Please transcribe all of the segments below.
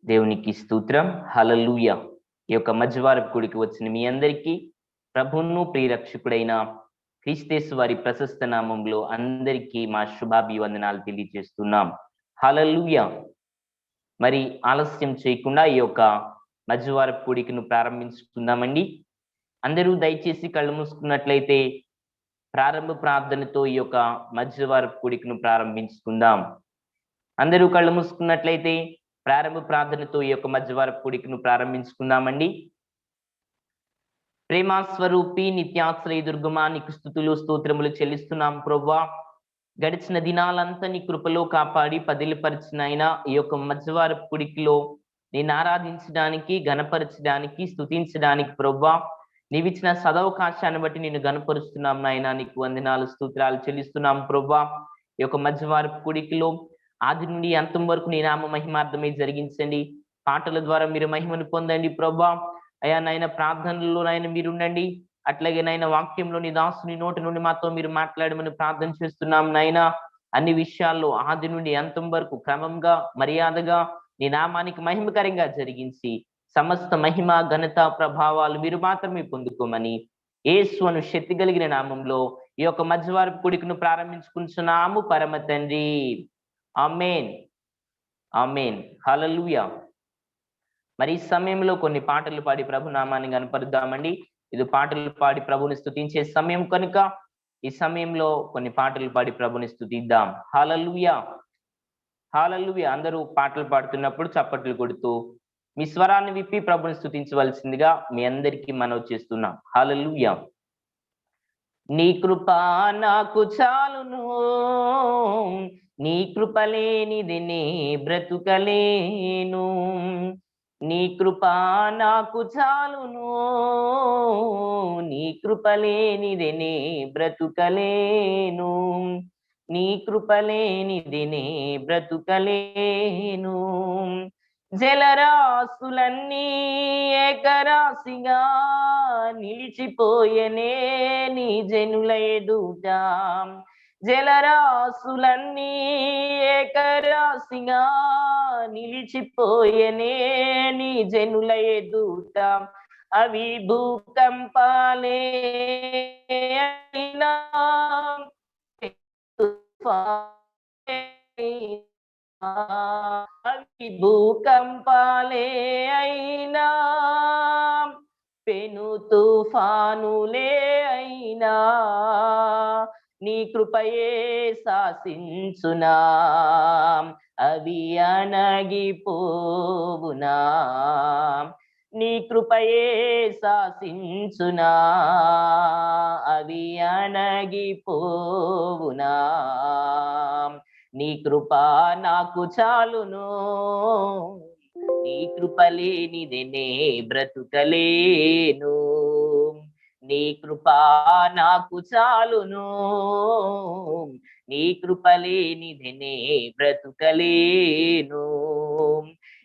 దేవునికి స్తోత్రం. హల్లెలూయా. ఈ యొక్క మధ్యవారపు కూడికి వచ్చిన మీ అందరికీ ప్రభువును ప్రియరక్షకుడైన క్రీస్తు వారి ప్రశస్త నామంలో అందరికీ మా శుభాభివందనాలు తెలియజేస్తున్నాం. హల్లెలూయా. మరి ఆలస్యం చేయకుండా ఈ యొక్క మధ్యవారపు కూడికను ప్రారంభించుకుందామండి. అందరూ దయచేసి కళ్ళు మూసుకున్నట్లయితే ప్రారంభ ప్రార్థనతో ఈ యొక్క మధ్యవారపు కూడికను ప్రారంభించుకుందాం. అందరూ కళ్ళు మూసుకున్నట్లయితే ప్రారంభ ప్రార్థనతో ఈ యొక్క మధ్యవారపు కూడికను ప్రారంభించుకుందామండి. ప్రేమ స్వరూపి నిత్యాశ్రయ దుర్గమా నీకు స్తుతులు స్తోత్రములు చెల్లిస్తున్నాం ప్రభువా. గడిచిన దినాలంతా నీ కృపలో కాపాడి పదిలిపరిచిన అయినా ఈ యొక్క మధ్యవారపు కూడికలో నేను ఆరాధించడానికి, గణపరచడానికి, స్తుతించడానికి ప్రభువా నీవిచ్చిన సదవకాశాన్ని బట్టి నేను గణపరుస్తున్నాం నాయన. నీకు వందనాలు స్తోత్రాలు చెల్లిస్తున్నాం ప్రభువా. ఈ యొక్క మధ్యవారపు కూడికలో ఆది నుండి అంతం వరకు నీ నామ మహిమార్థమై జరిగించండి. పాటల ద్వారా మీరు మహిమను పొందండి ప్రభా. అయ్యా నాయన ప్రార్థనలో నాయన మీరు ఉండండి. అట్లాగే నాయన వాక్యంలో నీ దాసుని నోటి నుండి మాతో మీరు మాట్లాడమని ప్రార్థన చేస్తున్నాం నాయన. అన్ని విషయాల్లో ఆది నుండి అంతం వరకు క్రమంగా మర్యాదగా నీ నామానికి మహిమకరంగా జరిగించి సమస్త మహిమ ఘనత ప్రభావాలు మీరు మాత్రమే పొందుకోమని యేసు అను శక్తి కలిగిన నామంలో ఈ యొక్క మధ్యవారపు కూడికను ప్రారంభించుకుంటున్నాము పరమ తండ్రి. ఆమేన్, ఆమేన్, హల్లెలూయా. మరి ఈ సమయంలో కొన్ని పాటలు పాడి ప్రభు నామాన్ని కనపరుద్దామండి. ఇది పాటలు పాడి ప్రభుని స్తుతించే సమయం కనుక ఈ సమయంలో కొన్ని పాటలు పాడి ప్రభుని స్తుతిద్దాం. హల్లెలూయా, హల్లెలూయా. అందరూ పాటలు పాడుతున్నప్పుడు చప్పట్లు కొడుతూ మీ స్వరాన్ని విప్పి ప్రభుని స్తుతించవలసిందిగా మీ అందరికీ మనవి చేస్తున్నాం. హల్లెలూయా. నీ కృప నాకు చాలును, నీ కృప లేనిది నే బ్రతుకలేను. నీ కృప నాకు చాలును, నీ కృప లేనిది నే బ్రతుకలేను. నీ కృప లేనిది నే బ్రతుకలేను. జలరాశులన్నీ ఏకరాశిగా నిలిచిపోయనే నీ జనుల ఎదుట. జలరాశులన్నీ ఏకరాశిగా నిలిచిపోయనే నీ జనుల ఎదుట. అవి భూకంపాలే అయినా అవి భూకంపాలే అయినా పెను తుఫానులే అయినా నీ కృపయే శాసించునా. అవి అణగిపోవునా, నీ కృపయే శాసించునా. అవి అణగిపోవునా. నీ కృప నాకు చాలును, నీ కృప లేనిదే నే బ్రతుకలేను. నీ కృప నాకు చాలును, నీ కృప లేనిదే నే బ్రతుకలేను.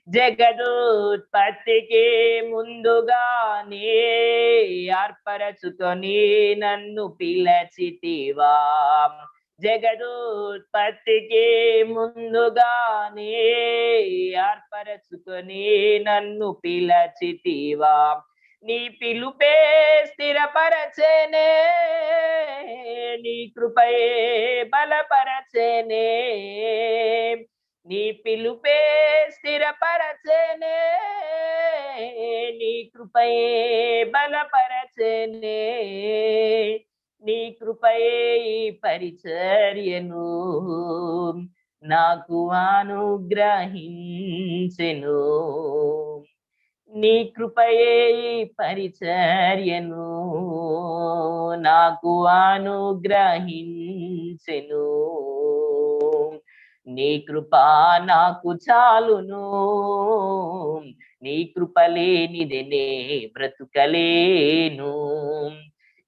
జగదుత్పత్తికి ముందుగానే ఏర్పరచుకొని నన్ను పిలచితివా. జగదుత్పత్తికి ముందుగానే ఏర్పరచుకొని నన్ను పిలచితివా. నీ పిలుపే స్థిరపరచెనే కృపయే బలపరచెనే, నీ పిలుపే స్థిరపరచెనే, నీ కృపయే బలపరచెనే, నీ కృపయే ఈ పరిచర్యను నాకు అనుగ్రహించెను, నీ కృపయే ఈ పరిచర్యను నాకు అనుగ్రహించెను, నీ కృప నాకు చాలును, నీ కృప లేనిదే బ్రతుకలేను,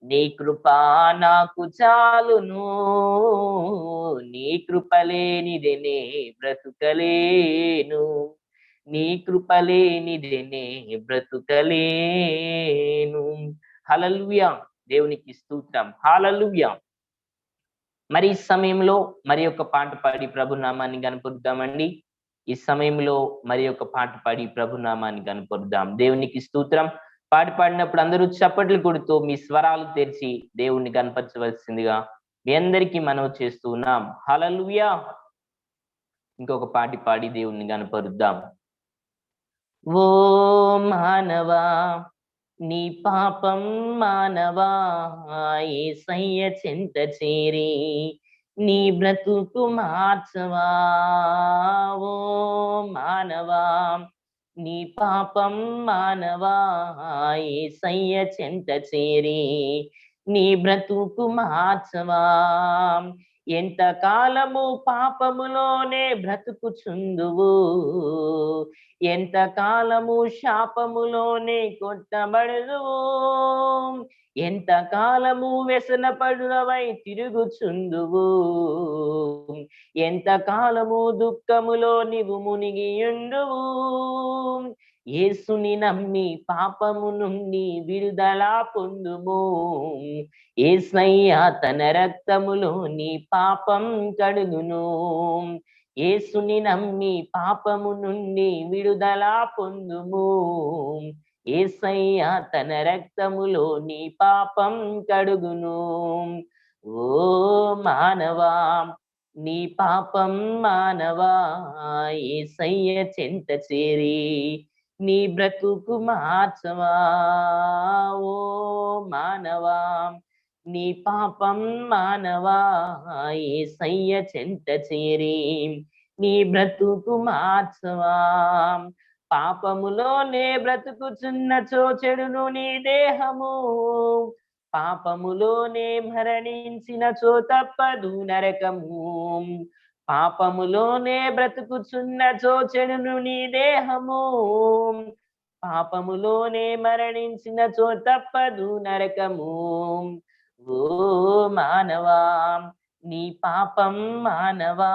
నీ కృప నాకు చాలును, నీ కృప లేనిదే బ్రతుకలేను, నీ కృప లేనిదే బ్రతుకలేను. హల్లెలూయా, దేవునికి స్తోత్రం. హల్లెలూయా. మరి ఈ సమయంలో మరి ఒక పాట పాడి ప్రభు నామాన్ని కనపరుద్దామండి. ఈ సమయంలో మరి ఒక పాట పాడి ప్రభు నామాన్ని కనపరుద్దాం. దేవునికి స్తోత్రం. పాట పాడినప్పుడు అందరూ చప్పట్లు కొడుతూ మీ స్వరాలు తెరిచి దేవుణ్ణి కనపరచవలసిందిగా మీ అందరికీ మనవి చేస్తూ ఉన్నాం. హల్లెలూయా. ఇంకొక పాట పాడి దేవుణ్ణి కనపరుద్దాం. ఓ మానవా, నీ పాపం మానవా, యేసయ్య చెంత చేరి నీ బ్రతుకు మార్చవా, ఓ మానవా, నీ పాపం మానవా, యేసయ్య చెంత చేరి నీ బ్రతుకు మార్చవా, ఎంత కాలము పాపములోనే బ్రతుకుచుందువు, ఎంత కాలము శాపములోనే కొట్టబడుదువు, ఎంత కాలము వ్యసన పడులవై తిరుగుచుందువు, ఎంత కాలము దుఃఖములో నీవు మునిగియుండువు, యేసుని నమ్మి పాపము నుండి విడుదల పొందుము, యేసయ్య తన రక్తములో నీ పాపం కడుగును, యేసుని నమ్మి పాపము నుండి విడుదల పొందుము, యేసయ్య తన రక్తములో నీ పాపం కడుగును, ఓ మానవా, నీ పాపం మానవా, యేసయ్య చెంత చేరి నీ బ్రతుకు మార్చవా, ఓ మానవా, నీ పాపం మానవా, యేసయ్య చెంత చేరి నీ బ్రతుకు మార్చవా, పాపములోనే బ్రతుకుచున్నచో చెడును నీ దేహము, పాపములోనే మరణించినచో తప్పదు నరకము, పాపములోనే బ్రతుకుచున్నచో చెడును నీ దేహము, పాపములోనే మరణించినచో తప్పదు నరకము, ఓ మానవా, నీ పాపం మానవా,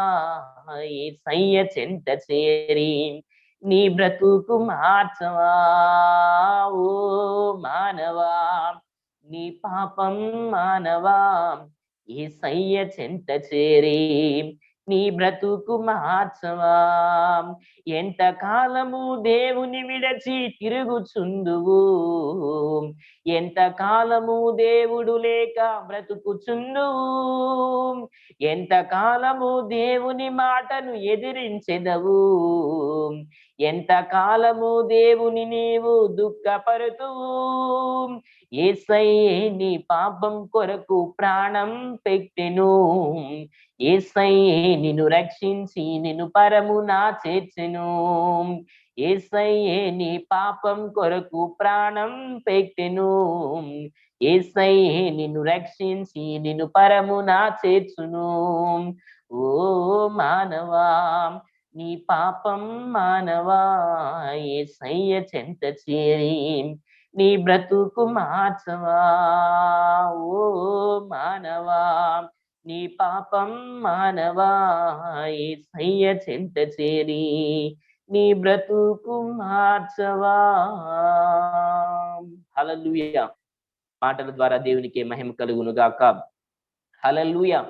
యేసయ్య చెంత చేరి నీ బ్రతుకు మార్చవా, ఓ మానవా, నీ పాపం మానవా, యేసయ్య చెంత చేరి నీ బ్రతుకు మార్చవా, ఎంత కాలము దేవుని విడచి తిరుగుచుందువు, ఎంత కాలము దేవుడు లేక బ్రతుకుచుందువు, ఎంత కాలము దేవుని మాటను ఎదిరించెదవు, ఎంత కాలము దేవుని నీవు దుఃఖపరుతువు, యేసయ్యే నీ పాపం కొరకు ప్రాణం పెట్టెను, యేసయ్యే నిన్ను రక్షించి నిన్ను పరమున చేర్చెను, యేసయ్యే నీ పాపం కొరకు ప్రాణం పెట్టెను, యేసయ్యే నిన్ను రక్షించి నిన్ను పరమున చేర్చును, ఓ మానవా, నీ పాపం మానవా, యేసయ్య చెంత చేరి నీ బ్రతుకు మార్చవా, ఓ మానవా, నీ పాపం మానవా, యేసయ్య చెంత చేరి నీ బ్రతుకు మార్చవా. హల్లెలూయా. మాటల ద్వారా దేవునికి మహిమ కలుగును గాక. హల్లెలూయా.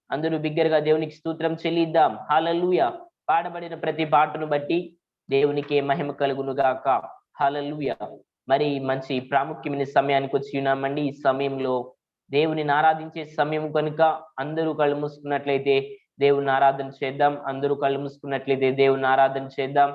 అందరూ బిగ్గరగా దేవునికి స్తోత్రం చెల్లిద్దాం. హల్లెలూయా. పాడబడిన ప్రతి పాటను బట్టి దేవునికి మహిమ కలుగును గాక. హల్లెలూయా. మరి మంచి ప్రాముఖ్యమైన సమయానికి వచ్చి ఉన్నామండి. ఈ సమయంలో దేవుని ఆరాధించే సమయం కనుక అందరూ కళ్ళు మూసుకున్నట్లయితే దేవుని ఆరాధన చేద్దాం. అందరూ కళ్ళు మూసుకున్నట్లయితే దేవుని ఆరాధన చేద్దాం.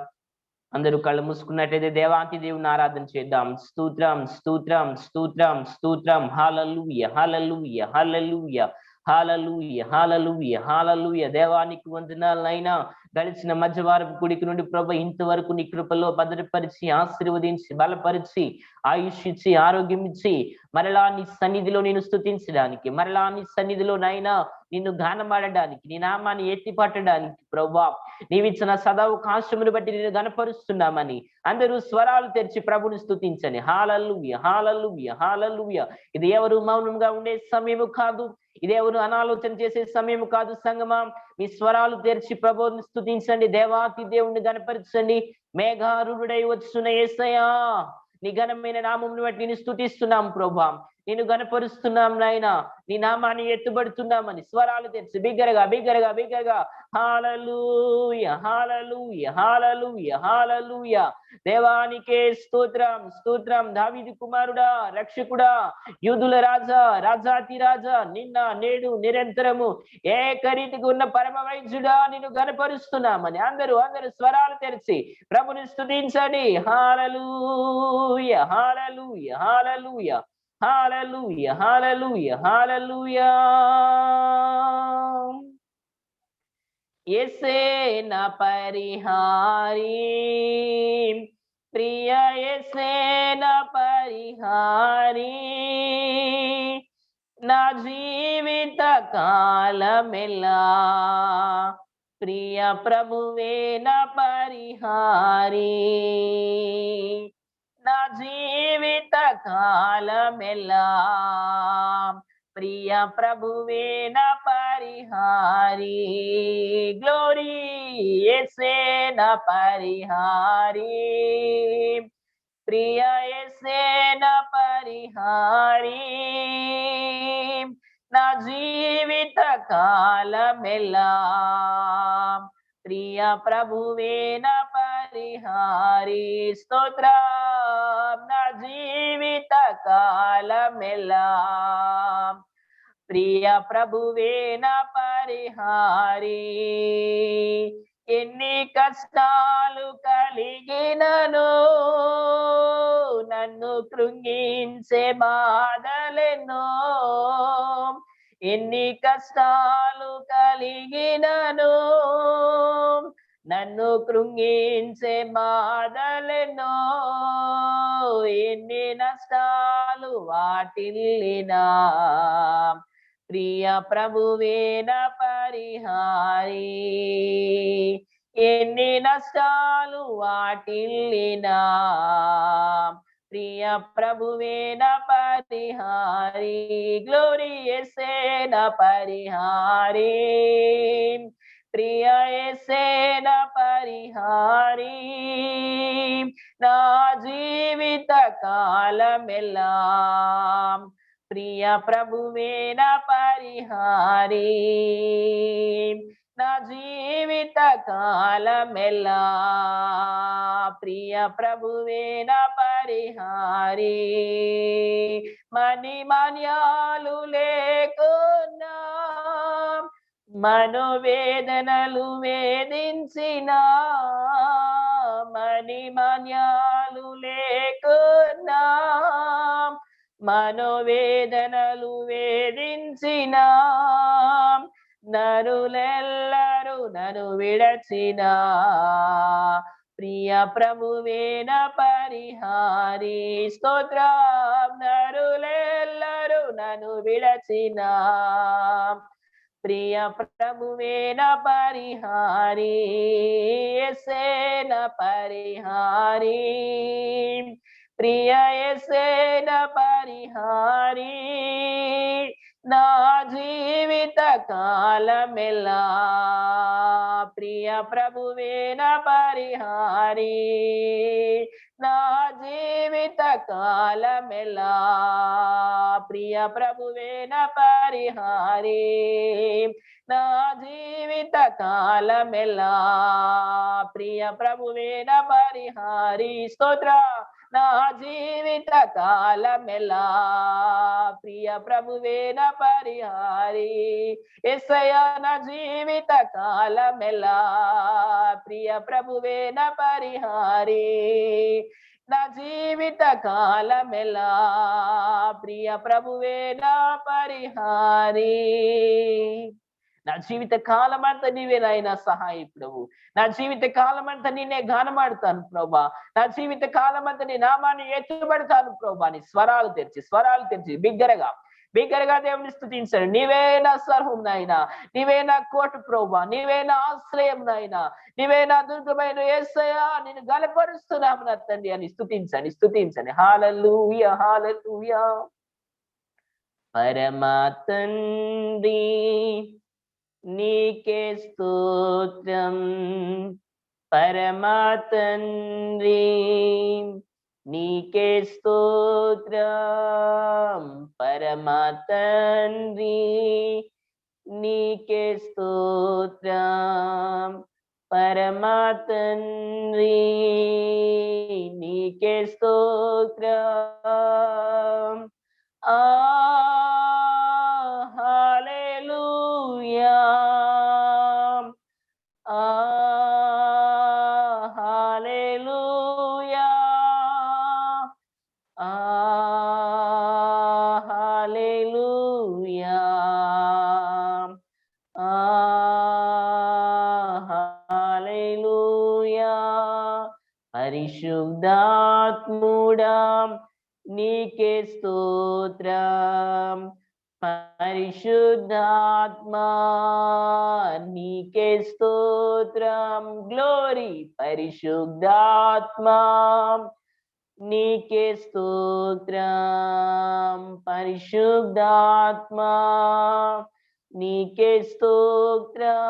అందరూ కళ్ళు మూసుకున్నట్లయితే దేవాతి దేవుని ఆరాధన చేద్దాం. స్తోత్రం స్తోత్రం స్తోత్రం స్తోత్రం. హల్లెలూయా హల్లెలూయా హల్లెలూయా హల్లెలూయా హల్లెలూయా హల్లెలూయా. దేవానికి వందనాలైనా గడిచిన మధ్యవారపు కుడికి నుండి ప్రభు ఇంతవరకు నీ కృపలో భద్రపరిచి ఆశీర్వదించి బలపరిచి ఆయుష్ ఇచ్చి ఆరోగ్యం ఇచ్చి మరలా నీ సన్నిధిలో నేను స్తుతించడానికి, మరలా నీ సన్నిధిలో నైనా నిన్ను గానమాడడానికి, నీ నామాన్ని ఎత్తి పట్టడానికి ప్రభా నీవిచ్చిన సదావకాశమును బట్టి నేను గనపరుస్తున్నామని అందరూ స్వరాలు తెరిచి ప్రభుని స్తుతించని. హల్లెలూయా హల్లెలూయా హల్లెలూయా. ఇది ఎవరు మౌనంగా ఉండే సమయము కాదు, ఇది ఎవరు అనాలోచన చేసే సమయం కాదు. సంగమా మీ స్వరాలు తెరిచి ప్రభుని స్తుతించండి. దేవాతి దేవుణ్ణి గనపరచండి. మేఘారుడై వచ్చున్న యేసయ్యా నీ ఘనమైన నామమును బట్టి నేను స్తుతిస్తున్నాం ప్రభా, నేను గనపరుస్తున్నాం నాయన, నీ నామాన్ని ఎత్తుబడుతున్నామని స్వరాలు తెరిచి బిగ్గరగా బిగ్గరగా బిగ్గరగా హల్లెలూయా హల్లెలూయా హల్లెలూయా హల్లెలూయా. దేవానికే స్తోత్రం స్తోత్రం. దావీదు కుమారుడా, రక్షకుడా, యూదుల రాజా, రాజాతి రాజా, నిన్న నేడు నిరంతరము ఏకరీతిగా ఉన్న పరమ వైద్యుడా నిన్ను గనపరుస్తున్నామని అందరూ అందరూ స్వరాలు తెరిచి ప్రభుని స్తుతించండి. హల్లెలూయా హల్లెలూయా హల్లెలూయా హల్లెలూయా హల్లెలూయా హల్లెలూయా. యేసే నా పరిహారి, ప్రియ యేసే నా పరిహారి, నా జీవిత కాలమెల్లా ప్రియ ప్రభువే నా పరిహారి, నా జీవిత కాలమెల్లా ప్రియ ప్రభువే నా పరిహారి. గ్లోరీ యేసే నా పరిహారి, ప్రియ యేసే నా పరిహారి, నా జీవిత కాలమెల్లా ప్రియ ప్రభువే నా పరిహారి. స్తోత్రం. నా జీవిత కాలమెల్లా ప్రియ ప్రభువే నా పరిహారి. ఎన్ని కష్టాలు కలిగినను నన్ను కృంగించే బాధలెన్నో, ఎన్ని కష్టాలు కలిగినను నన్ను కృంగించే బాధలెన్నో, ఎన్ని నష్టాలు వాటిల్లినా ప్రియ ప్రభువే నా పరిహారి. ఎన్ని నష్టాలు వాటిల్లినా ప్రియ ప్రభువే నా పరిహారి. గ్లోరీ యేసే నా పరిహారి, ప్రియ యేసే నా పరిహారి, నా జీవిత కాలమెల్లా ప్రియ ప్రభువే నా పరిహారి, నా జీవిత కాలమెల్లా ప్రియ ప్రభువే నా పరిహారి. మణిమాన్యాలు లేకున్నా మనోవేదనలు వేధించిన, మణిమాన్యాలు లేకున్నా మనోవేదనలు వేధించిన, నరులెల్లరూ నన్ను విడచిన ప్రియ ప్రభువే నా పరిహారి. స్తోత్రం. నరులెల్లరూ నన్ను విడచిన ప్రియ ప్రభువే నా పరిహారి. యేసే నా పరిహారి, ప్రియ యేసే నా పరిహారి, నా జీవిత కాలమెల్లా ప్రియ ప్రభువే నా పరిహారి, నా జీవిత కాలమెల్లా ప్రియ ప్రభువే నా పరిహారి, నా జీవిత కాలమెల్లా ప్రియ ప్రభువే నా పరిహారి. స్తోత్ర. నా జీవిత కాలమెలా ప్రియ ప్రభువేన పరిహారి. యేసయ్యా నా జీవిత కాలమెలా ప్రియ ప్రభువేన పరిహారి. నా జీవిత కాలమెలా ప్రియ ప్రభువేన పరిహారి. నా జీవిత కాలం అంతా నీవే నాయన సహాయకుడవు. నా జీవిత కాలం అంతా నేనే గానమాడుతాను ప్రభా. నా జీవిత కాలం అంతా నీ నామాన్ని ఎత్తుబడతాను ప్రభా. నీ స్వరాలు తెరిచి బిగ్గరగా దేవుని స్తుతించండి. నీవే నా సర్వం నాయన, నీవే నా కోట ప్రభా, నీవే నా ఆశ్రయం నాయన, నీవే నా దుర్గమైన యేసయ్యా, నేను గలపరుస్తున్నాము నా తండ్రి అని స్తుతించండి. హల్లెలూయా హల్లెలూయా. పరమా తండ్రి నీకే స్తోత్రం, పరమా తండ్రి నీకే స్తోత్రం, పరమా తండ్రి నీకే స్తోత్రం, పరమా తండ్రి నీకే స్తోత్రం. హల్లెలూయా, హల్లెలూయా, హల్లెలూయా, హల్లెలూయా. పరిశుద్ధాత్ముడా నీకే స్తోత్రం, పరిశుద్ధాత్మా నీకే స్తోత్రం. గ్లోరీ. పరిశుద్ధాత్మా నీకే స్తోత్రం, పరిశుద్ధాత్మా నీకే స్తోత్రం.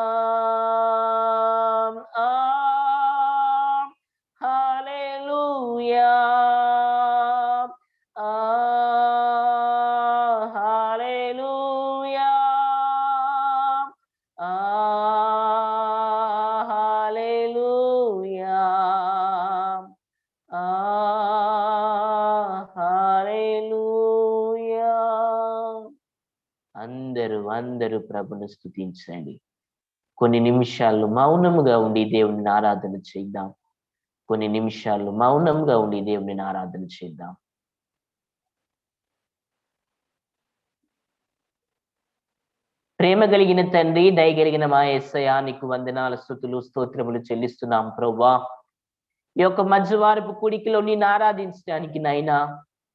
హల్లెలూయా, హల్లెలూయా, హల్లెలూయా, హల్లెలూయా. అందరూ ప్రభుని స్తుతించండి. కొన్ని నిమిషాలు మౌనముగా ఉండి దేవుని ఆరాధన చేద్దాం. కొన్ని నిమిషాలు మౌనంగా ఉండి దేవుని ఆరాధన చేద్దాం. ప్రేమ కలిగిన తండ్రి, దయగలిగిన మా యేసయ్యా, నీకు వందనాలు, స్తుతులు, స్తోత్రములు చెల్లిస్తున్నాం ప్రభువా. ఈ యొక్క మధ్యవారపు కూడికలో నిన్ను ఆరాధించడానికి నాయనా,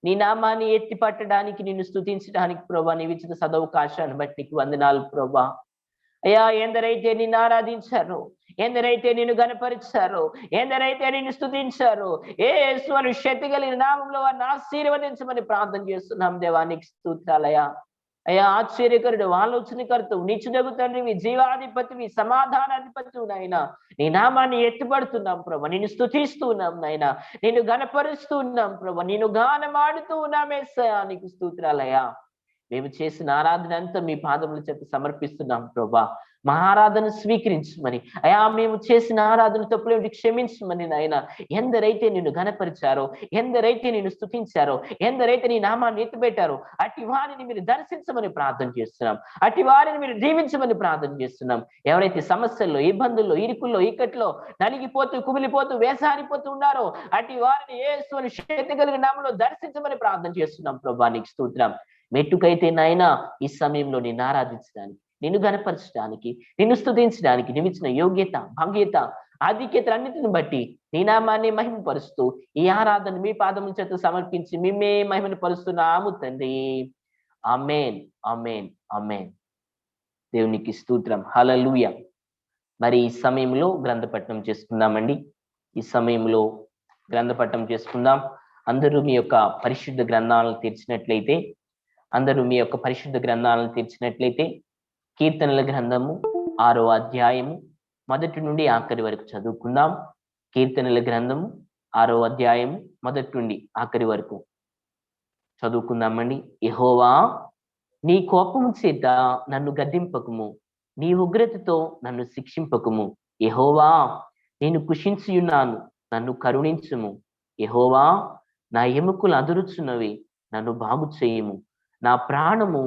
నీ నామాన్ని ఎత్తి పట్టడానికి, నిన్ను స్తుతించడానికి ప్రభా, నీ ఇచ్చిన సదవకాశాన్ని బట్టి నీకు వందనాలు ప్రభా. అయ్యా, ఎందరైతే నిన్ను ఆరాధించారో, ఎందరైతే నిన్ను గణపరిచారో, ఎందరైతే నిన్ను స్తుతించారో, యేసు అని శక్తి కలిగిన నామంలో వారిని ఆశీర్వదించమని ప్రార్థన చేస్తున్నాం దేవా. నీకు స్తోత్రాలయ్యా. అయ్యా, ఆశ్చర్యకరుడు, ఆలోచనకర్తవు, నిత్యుడగు తండ్రివి, జీవాధిపతివి, సమాధానాధిపతివి నాయనా. నీ నామాన్ని ఎత్తుపడుతున్నాం ప్రభా, నిన్ను స్తుతిస్తూ ఉన్నాం నాయనా, నిన్ను గణపరుస్తూ ఉన్నాం ప్రభా, నిన్ను గానమాడుతూ ఉన్నాం యేసయ్యా. నీకు స్తోత్రాలయ్యా. మేము చేసిన ఆరాధన అంతా మీ పాదముల చేత సమర్పిస్తున్నాం ప్రభా. మా ఆరాధన స్వీకరించమని, అయా మేము చేసిన ఆరాధన తప్పులేమిటి క్షమించమని నాయన. ఎందరైతే నిన్ను ఘనపరిచారో, ఎందరైతే నిన్ను స్తుతించారో, ఎందరైతే నీ నామాన్ని ఎత్తిపెట్టారో, అట్టి వారిని మీరు దర్శించమని ప్రార్థన చేస్తున్నాం. అట్టి వారిని మీరు దీవించమని ప్రార్థన చేస్తున్నాం. ఎవరైతే సమస్యల్లో, ఇబ్బందుల్లో, ఇరుకుల్లో, ఇక్కట్లో నలిగిపోతూ, కుమిలిపోతూ, వేసారిపోతూ ఉన్నారో, అట్టి వారిని యేసు అని శక్తి కలిగిన నామములో దర్శించమని ప్రార్థన చేస్తున్నాం ప్రభా. నీకు స్తోత్రం. మెట్టుకైతే నాయన ఈ సమయంలో నిన్ను ఆరాధించడానికి, నిన్ను గణపరచడానికి, నిన్ను స్తుతించడానికి నిమిచ్చిన యోగ్యత, భాగ్యత, ఆధిక్యతలన్నిటిని బట్టి నీ నామాన్ని మహిమపరుస్తూ ఈ ఆరాధన మీ పాదముల చేత సమర్పించి మిమ్మే మహిమను పరుస్తున్నాము తండ్రి. ఆమేన్, ఆమేన్, ఆమేన్. దేవునికి స్తోత్రం. హల్లెలూయా. మరి ఈ సమయంలో గ్రంథపఠనం చేసుకుందామండి. ఈ సమయంలో గ్రంథపఠనం చేసుకుందాం. అందరూ మీ యొక్క పరిశుద్ధ గ్రంథాలను తెరిచినట్లయితే, కీర్తనల గ్రంథము 6వ అధ్యాయము 1 నుండి ఆఖరి వరకు చదువుకుందాం. కీర్తనల గ్రంథము 6వ అధ్యాయము 1 నుండి ఆఖరి వరకు చదువుకుందామండి. యెహోవా, నీ కోపము చేత నన్ను గద్దింపకుము, నీ ఉగ్రతతో నన్ను శిక్షింపకుము. యెహోవా, నేను కుషించియున్నాను, నన్ను కరుణించుము. యెహోవా, నా ఎముకలు అదురుచున్నవి, నన్ను బాగు చేయుము. నా ప్రాణము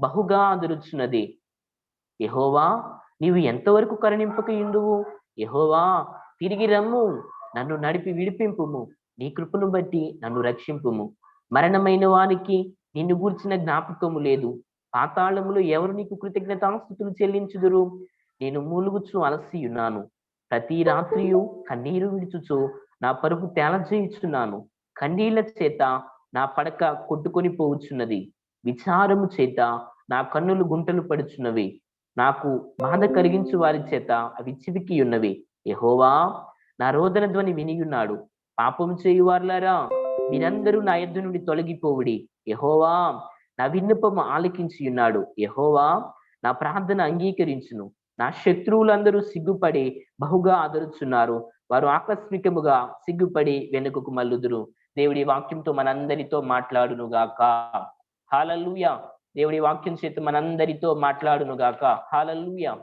బహుగా అదురుచున్నది. యెహోవా, నీవు ఎంతవరకు కరుణింపకయుందువు? యెహోవా, తిరిగి రమ్ము, నన్ను నడిపి విడిపింపుము. నీ కృపను బట్టి నన్ను రక్షింపుము. మరణమైన వానికి నిన్ను గూర్చిన జ్ఞాపకము లేదు. పాతాళములో ఎవరు నీకు కృతజ్ఞతాస్తుతులు చెల్లించుదురు? నేను మూలుగుచు అలసియున్నాను. ప్రతి రాత్రియు కన్నీరు విడుచుచు నా పరుపు తేలజేయుచున్నాను. కన్నీళ్ల చేత నా పడక కొట్టుకొని పోవచ్చున్నది. విచారము చేత నా కన్నులు గుంటలు పడుచున్నవి. నాకు బాధ కలిగించు వారి చేత అవి చివికి ఉన్నవి. యెహోవా, నా రోదన ధ్వని వినియున్నాడు. పాపము చేయువారులారా, మీరందరూ నా యొద్ద నుండి తొలగిపోవుడి. యెహోవా, నా విన్నపము ఆలకించి ఉన్నాడు. యెహోవా, నా ప్రార్థన అంగీకరించును. నా శత్రువులందరూ సిగ్గుపడి బహుగా ఆదరుచున్నారు. వారు ఆకస్మికముగా సిగ్గుపడి వెనుకకు మల్లుదురు. దేవుడి వాక్యంతో మనందరితో మాట్లాడును గాక. హల్లెలూయా. దేవుడి వాక్యం చేత మనందరితో మాట్లాడును గాక. హల్లెలూయా.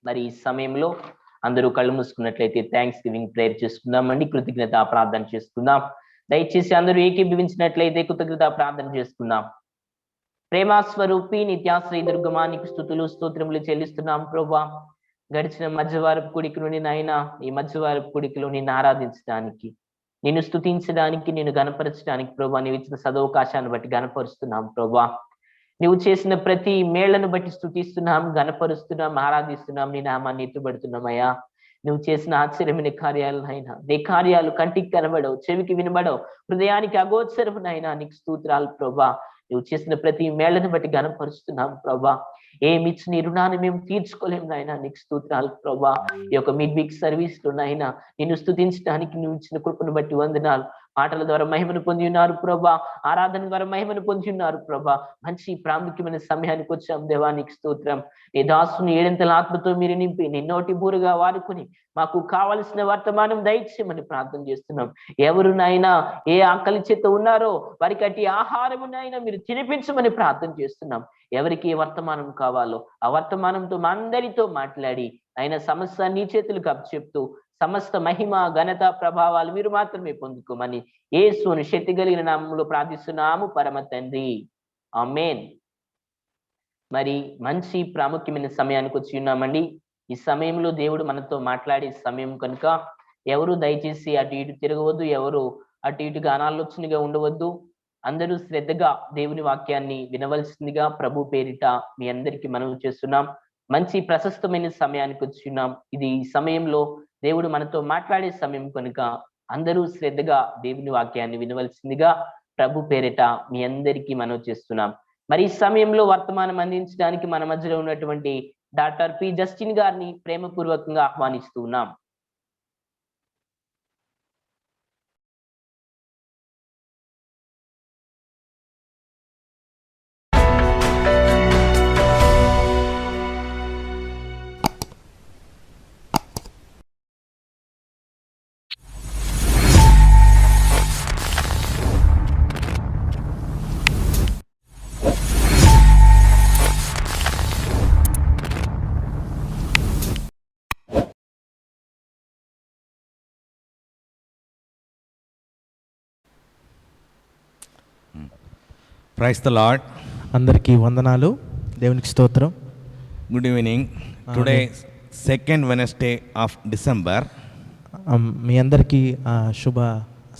మరి ఈ సమయంలో అందరూ కళ్ళు మూసుకున్నట్లయితే థ్యాంక్స్ గివింగ్ ప్రేయర్ చేసుకుందామండి. కృతజ్ఞత ప్రార్థన చేసుకుందాం. దయచేసి అందరూ ఏకీభవించినట్లయితే కృతజ్ఞత ప్రార్థన చేసుకుందాం. ప్రేమాస్వరూపి నిత్యాశ్రయ దుర్గమా, నీకు స్తుతులు స్తోత్రములు చెల్లిస్తున్నాం ప్రభువా. గడిచిన మధ్యవారపు కూడిక నుండి నాయన, ఈ మధ్యవారపు కూడికలో నిన్ను ఆరాధించడానికి, నిన్ను స్తుతించడానికి, నిన్ను గణపరచడానికి ప్రభువా, నీవు ఇచ్చిన సదవకాశాన్ని బట్టి గణపరుస్తున్నాం ప్రభువా. నువ్వు చేసిన ప్రతి మేళ్లను బట్టి స్తుతిస్తున్నాం, గణపరుస్తున్నాం, ఆరాధిస్తున్నాం, నీ నామాన్ని ఎత్తుబడుతున్నామయ్యా. నువ్వు చేసిన ఆశ్చర్యమైన కార్యాలు అయినా, నీ కార్యాలు కంటికి కనబడవు, చెవికి వినబడవు, హృదయానికి అగోచరము నైనా. నీకు స్తోత్రాలు ప్రభా. నువ్వు చేసిన ప్రతి మేళ్లను బట్టి గణపరుస్తున్నాం ప్రభా. ఏమిచ్చి నీ రుణాన్ని మేము తీర్చుకోలేము నాయన. నీకు స్తోత్రాలు ప్రభా. ఈ యొక్క మిడ్ వీక్ సర్వీస్ లో నాయన నిన్ను స్తుతించడానికి నువ్వు ఇచ్చిన కృపను బట్టి వందనాలు. పాటల ద్వారా మహిమను పొంది ఉన్నారు ప్రభా, ఆరాధన ద్వారా మహిమను పొంది ఉన్నారు ప్రభా. మంచి ప్రాముఖ్యమైన సమయానికి వచ్చాం దేవా, నీకు స్తోత్రం. నీ దాసుని ఏడంతల ఆత్మతో మీరు నింపి నీ నోటి బూరుగా వాడుకుని మాకు కావలసిన వర్తమానం దయచేయమని ప్రార్థన చేస్తున్నాం. ఎవరు నాయనా ఏ ఆకలి చేత ఉన్నారో వారికి అట్టి ఆహారము నాయనా మీరు తినిపించమని ప్రార్థన చేస్తున్నాం. ఎవరికి ఏ వర్తమానం కావాలో ఆ వర్తమానంతో మా అందరితో మాట్లాడి ఆయన సమస్య నీ చేతులకు అప్పచెప్తూ సమస్త మహిమ ఘనత ప్రభావాలు మీరు మాత్రమే పొందుకోమని యేసుని శక్తి కలిగిన నామములో ప్రార్థిస్తున్నాము పరమ తండ్రి, ఆమేన్. మరి మంచి ప్రాముఖ్యమైన సమయానికి వచ్చి ఉన్నామండి. ఈ సమయంలో దేవుడు మనతో మాట్లాడే సమయం కనుక ఎవరు దయచేసి అటు ఇటు తిరగవద్దు, ఎవరు అటు ఇటుగా అనాలోచనగా ఉండవద్దు. అందరూ శ్రద్ధగా దేవుని వాక్యాన్ని వినవలసిందిగా ప్రభు పేరిట మీ అందరికీ మనవి చేస్తున్నాం. మంచి ప్రశస్తమైన సమయానికి వచ్చి ఉన్నాం. ఇది ఈ సమయంలో దేవుడు మనతో మాట్లాడే సమయం కనుక అందరూ శ్రద్ధగా దేవుని వాక్యాన్ని వినవలసిందిగా ప్రభు పేరిట మీ అందరికీ మనవి చేస్తున్నాం. మరి ఈ సమయంలో వర్తమానం అందించడానికి మన మధ్యలో ఉన్నటువంటి డాక్టర్ పి జస్టిన్ గారిని ప్రేమపూర్వకంగా ఆహ్వానిస్తూ ఉన్నాం. Praise the Lord. అందరికీ వందనాలు, దేవునికి స్తోత్రం. Good evening. Today second Wednesday of December. మీ అందరికీ శుభ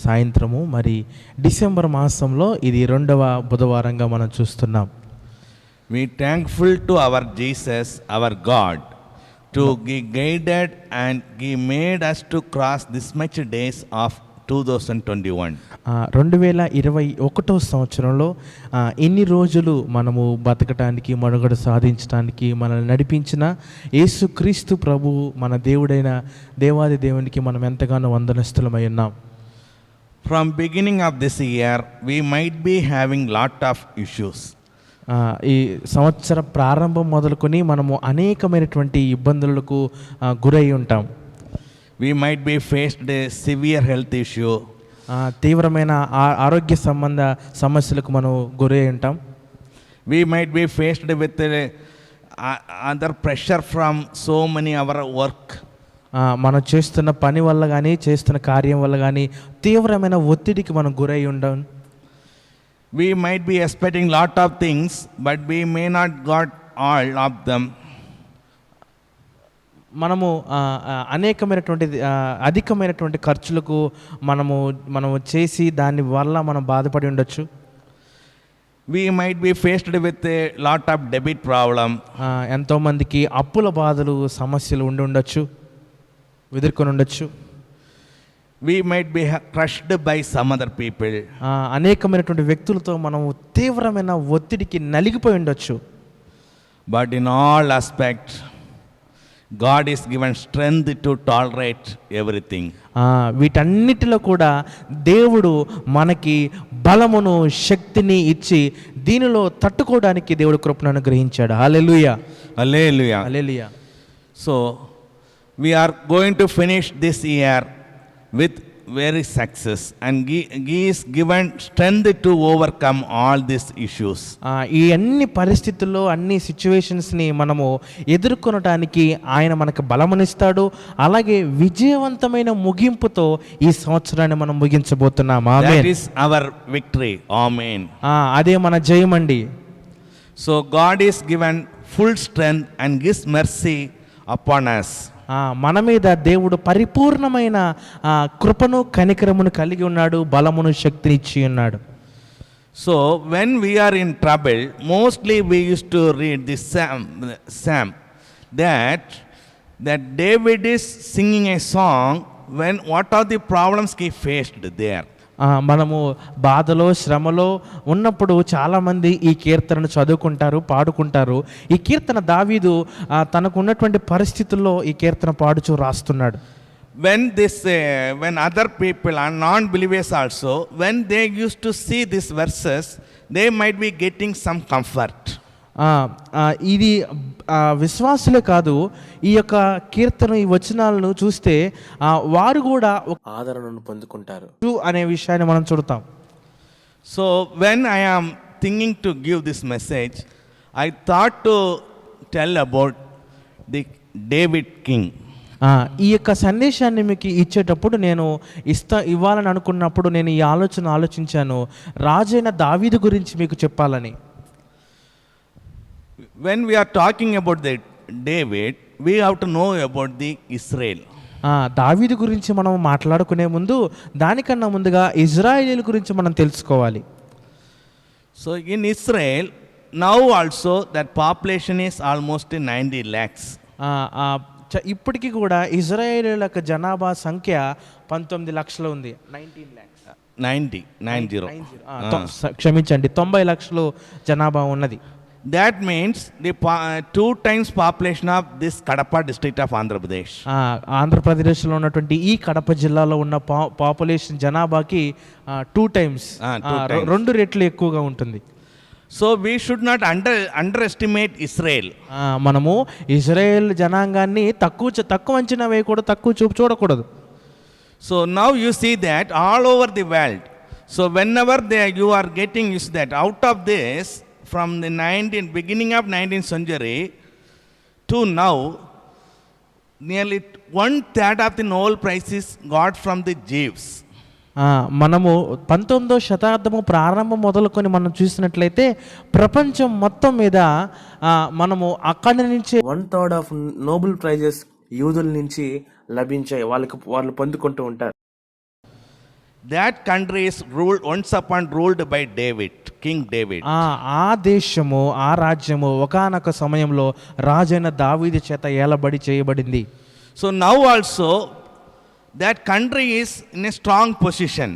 సాయంత్రము. మరి డిసెంబర్ మాసంలో ఇది 2వ బుధవారంగా మనం చూస్తున్నాం. We thankful to our Jesus, our God, to He guided and He made us to cross this much days of 2021. 2021 సంవత్సరంలో ఎన్ని రోజులు మనము బతకటానికి, మనుగడ సాధించడానికి మనల్ని నడిపించిన యేసుక్రీస్తు ప్రభు మన దేవుడైన దేవాది దేవునికి మనం ఎంతగానో వందనస్తులమై ఉన్నాం. From beginning of this year, we might be having lot of issues. ఈ సంవత్సర ప్రారంభం మొదలుకొని మనము అనేకమైనటువంటి ఇబ్బందులకు గురై ఉంటాం. We might be faced a severe health issue. తీవ్రమైన ఆరోగ్య సంబంధ సమస్యలకు మనం గురై ఉంటాం. We might be faced with other pressure from so many our work. మనం చేస్తున్న పని వల్ల కానీ చేస్తున్న కార్యం వల్ల కానీ తీవ్రమైన ఒత్తిడికి మనం గురై ఉండం. We might be expecting lot of things, but we may not got all of them. మనము అధికమైనటువంటి ఖర్చులకు మనము చేసి దాని వల్ల మనం బాధపడి ఉండొచ్చు. We might be faced with a lot of debit problem. ఎంతోమందికి అప్పుల బాధలు సమస్యలు ఉండొచ్చు, ఎదుర్కొని ఉండొచ్చు. We might be crushed by some other people. అనేకమైనటువంటి వ్యక్తులతో మనం తీవ్రమైన ఒత్తిడికి నలిగిపోయి ఉండొచ్చు. But in all aspects, God is given strength to tolerate everything. వీటన్నిటిలో కూడా దేవుడు మనకి బలమును శక్తిని ఇచ్చి దీనిలో తట్టుకోవడానికి దేవుడు కృపను అనుగ్రహించాడు. హల్లెలూయా, Hallelujah. Hallelujah. So we are going to finish this year with very success, and he is given strength to overcome all these issues. ఈ అన్ని పరిస్థితుల్లో అన్ని సిచ్యువేషన్స్ని మనము ఎదుర్కొనడానికి ఆయన మనకు బలమునిస్తాడు. అలాగే విజయవంతమైన ముగింపుతో ఈ సంవత్సరాన్ని మనం ముగించబోతున్నాం. That amen. is our victory. Amen. అదే మన జయమండి. So God is given full strength and His mercy upon us. మన మీద దేవుడు పరిపూర్ణమైన కృపను కనికరమును కలిగి ఉన్నాడు, బలమును శక్తిని ఇచ్చి ఉన్నాడు. So when we are in trouble, mostly we used to read this Psalm that David is singing a song when what are the problems he faced there. మనము బాధలో శ్రమలో ఉన్నప్పుడు చాలామంది ఈ కీర్తనను చదువుకుంటారు, పాడుకుంటారు. ఈ కీర్తన దావీదు తనకు ఉన్నటువంటి పరిస్థితుల్లో ఈ కీర్తన పాడుచూ రాస్తున్నాడు. When other people are non-believers also, when they used to see these verses, they might be getting some comfort. ఇది విశ్వాసులే కాదు, ఈ యొక్క కీర్తన ఈ వచనాలను చూస్తే వారు కూడా ఆదరణను పొందుకుంటారు అనే విషయాన్ని మనం చూడతాం. So when I am thinking to give this message, I thought to tell about the David king. ఈ యొక్క సందేశాన్ని మీకు ఇచ్చేటప్పుడు నేను ఇవ్వాలని అనుకున్నప్పుడు నేను ఈ ఆలోచించాను, రాజైన దావీదు గురించి మీకు చెప్పాలని. When we are talking about the David, we have to know about the Israel. దావీదు గురించి మనం మాట్లాడుకునే ముందు దానికన్నా ముందుగా ఇజ్రాయేలీల గురించి మనం తెలుసుకోవాలి. So in Israel, now also that population is almost 90 lakhs. ఇప్పటికీ కూడా ఇజ్రాయేలీల యొక్క జనాభా సంఖ్య 19 లక్షలు ఉంది. 90. క్షమించండి, 90 లక్షలు జనాభా ఉన్నది. That means the 2 times population of this Kadapa district of Andhra Pradesh. ఆంధ్రప్రదేశ్లో ఉన్నటువంటి ఈ కడప జిల్లాలో ఉన్న పాపులేషన్ జనాభాకి 2 times 2 రెట్లు ఎక్కువగా ఉంటుంది. So we should not underestimate Israel. మనము ఇజ్రాయెల్ జనాంగాన్ని తక్కువ అంచనా వేయకూడదు, తక్కువ చూపు చూడకూడదు. So now you see that all over the world. So whenever you are getting used that out of this, from the beginning of 19th century to now, nearly 1/3 of the Nobel Prizes got from the Jews. మనము 19వ శతాబ్దము ప్రారంభం మొదలుకొని మనం చూసినట్లయితే ప్రపంచం మొత్తం మీద మనము అక్కడి నుంచి 1/3 ఆఫ్ నోబెల్ ప్రైజెస్ యూదుల నుంచి లభించాయి, వాళ్ళు పొందుకుంటూ ఉంటారు. That country is ruled by David, King David. ఆ దేశము, ఆ రాజ్యము ఒకానొక సమయంలో రాజైన దావీదు చేత ఏలబడి చేయబడింది. So now also that country is in a strong position.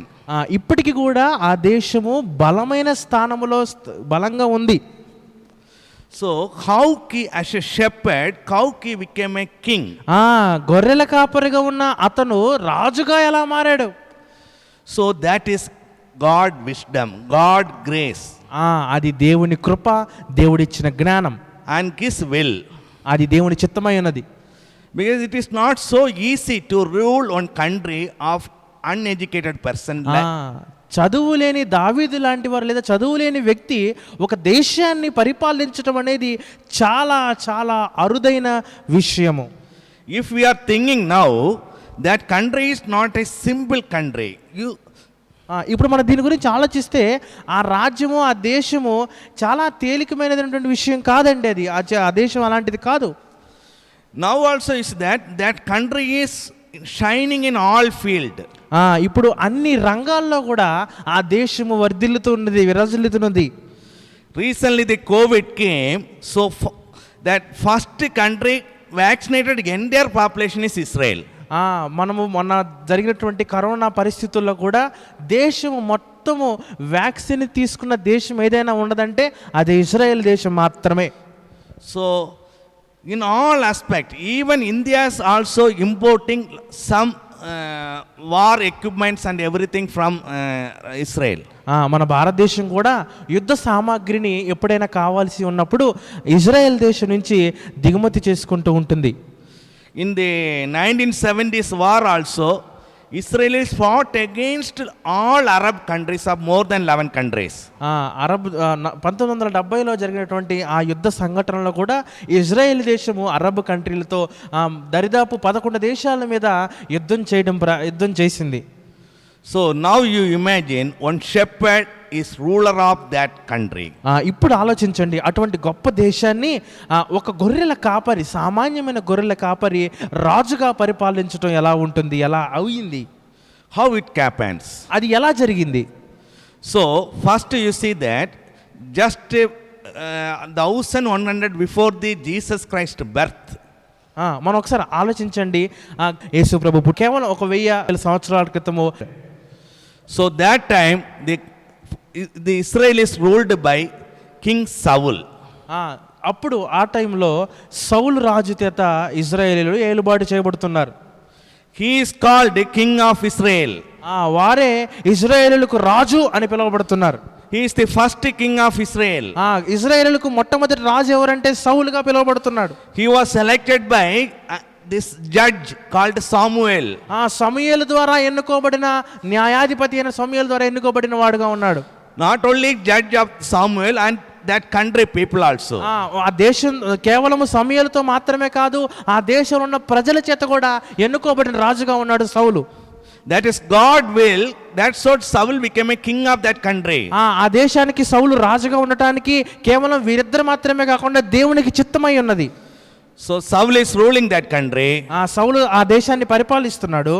ఇప్పటికి కూడా ఆ దేశము బలమైన స్థానములో బలంగా ఉంది. So how as a shepherd, how he became a king? గొర్రెల కాపరిగా ఉన్న అతను రాజుగా ఎలా మారాడు? So that is God wisdom, God grace. అది దేవుని కృప, దేవుడిచ్చిన జ్ఞానం and His will. అది దేవుని చిత్తమై ఉన్నది. Because it is not so easy to rule one country of uneducated person. చదువు లేని దావీదు లాంటి వారు లేదా చదువు లేని వ్యక్తి ఒక దేశాన్ని పరిపాలించడం అనేది చాలా చాలా అరుదైన విషయము. If we are thinking now, that country is not a simple country. ఇప్పుడు మనం దీని గురించి ఆలోచిస్తే ఆ రాజ్యము ఆ దేశము చాలా తేలికమైనటువంటి విషయం కాదండి. అది ఆ దేశం అలాంటిది కాదు. Now also is that country is shining in all field. ఇప్పుడు అన్ని రంగాల్లో కూడా ఆ దేశము వర్ధిల్లుతున్నది, విరాజిల్లుతున్నది. Recently the COVID came, so that first country vaccinated entire population is Israel. మనము మొన్న జరిగినటువంటి కరోనా పరిస్థితుల్లో కూడా దేశము మొత్తము వ్యాక్సిన్ తీసుకున్న దేశం ఏదైనా ఉన్నదంటే అది ఇజ్రాయెల్ దేశం మాత్రమే. So in all aspect, even India is also importing some war equipments and everything from Israel. మన భారతదేశం కూడా యుద్ధ సామాగ్రిని ఎప్పుడైనా కావాల్సి ఉన్నప్పుడు ఇజ్రాయెల్ దేశం నుంచి దిగుమతి చేసుకుంటూ ఉంటుంది. In the 1970s war also, Israelis fought against all Arab countries of more than 11 countries. 1970లో జరిగినటువంటి ఆ యుద్ధ సంఘటనలో కూడా ఇజ్రాయెల్ దేశము అరబ్ కంట్రీలతో దరిదాపు 11 దేశాల మీద యుద్ధం చేసింది. So now you imagine one shepherd is ruler of that country. ఇప్పుడు ఆలోచించండి, అటువంటి గొప్ప దేశాన్ని ఒక గొర్రెల కాపరి, సామాన్యమైన గొర్రెల కాపరి రాజుగా పరిపాలించడం ఎలా ఉంటుంది, ఎలా అయింది, how it happens, అది ఎలా జరిగింది. So first you see that just 1100 before the Jesus Christ birth, మనం ఒకసారి ఆలోచించండి, యేసు ప్రభు కేవలం 1000 సంవత్సరాల క్రితము. So that time the Israelis ruled by King Saul. అప్పుడు ఆ టైంలో సౌలు రాజు చేత ఇజ్రాయేలీలు ఏలుబాటు చేయబడుతున్నారు. He is called the King of Israel. వారే ఇజ్రాయేలీలకు రాజు అని పిలువబడుతున్నారు. He is the first king of Israel. ఇజ్రాయేలీలకు మొట్టమొదటి రాజు ఎవరంటే సౌలుగా పిలువబడుతున్నాడు. He was selected by this judge called Samuel. సమూయేలు ద్వారా ఎన్నుకోబడిన న్యాయాధిపతి అయిన సమూయేలు ద్వారా ఎన్నుకోబడిన వాడుగా ఉన్నాడు. Not only judge of Samuel and that country people also. ఆ దేశం కేవలము సమూయేలుతో మాత్రమే కాదు, ఆ దేశంలో ఉన్న ప్రజల చేత కూడా ఎన్నుకోబడిన రాజుగా ఉన్నాడు సౌలు. That is God will, that's what Saul became a king of that country. ఆ దేశానికి సౌలు రాజుగా ఉండటానికి కేవలం వీరిద్దరు మాత్రమే కాకుండా దేవునికి చిత్తమై ఉన్నది. So Saul is ruling that country. సౌలు ఆ దేశాన్ని పరిపాలిస్తున్నాడు.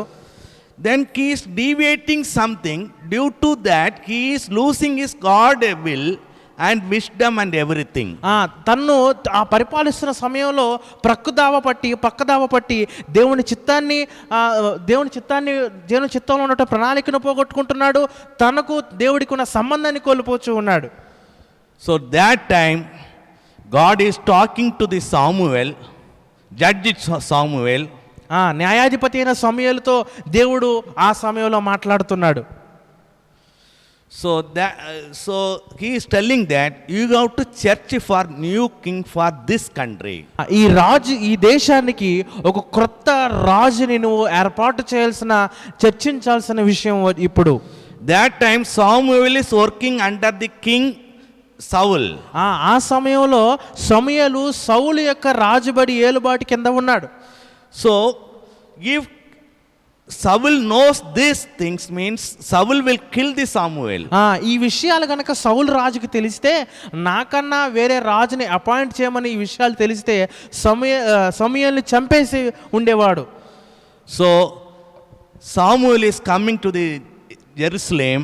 Then he is deviating something, due to that he is losing his God will and wisdom and everything. తన్ను ఆ పరిపాలిస్తున్న సమయంలో పక్కదావ పట్టి దేవుని చిత్తంలో ఉన్న ప్రణాళికను పోగొట్టుకుంటున్నాడు. తనకు దేవుడికి ఉన్న సంబంధాన్ని కోల్పోతూ ఉన్నాడు. So that time God is talking to the Samuel, judge Samuel. న్యాయాధిపతి అయిన సమూయేలుతో దేవుడు ఆ సమయంలో మాట్లాడుతున్నాడు. So he is telling that you have to search for new king for this country. ఈ దేశానికి ఒక క్రొత్త రాజుని నువ్వు ఏర్పాటు చర్చించాల్సిన విషయం ఇప్పుడు. That time Samuel is working under the king Saul. ఆ సమయంలో సమూయేలు సౌలు యొక్క రాజుబడి ఏలుబాటు కింద ఉన్నాడు. So if Saul knows these things, means Saul will kill the Samuel. ఈ విషయాలు కనుక సౌలు రాజుకి తెలిస్తే, నాకన్నా వేరే రాజుని అపాయింట్ చేయమని ఈ విషయాలు తెలిస్తే సమూయేలుని చంపేసి ఉండేవాడు. So Samuel is coming to the Jerusalem.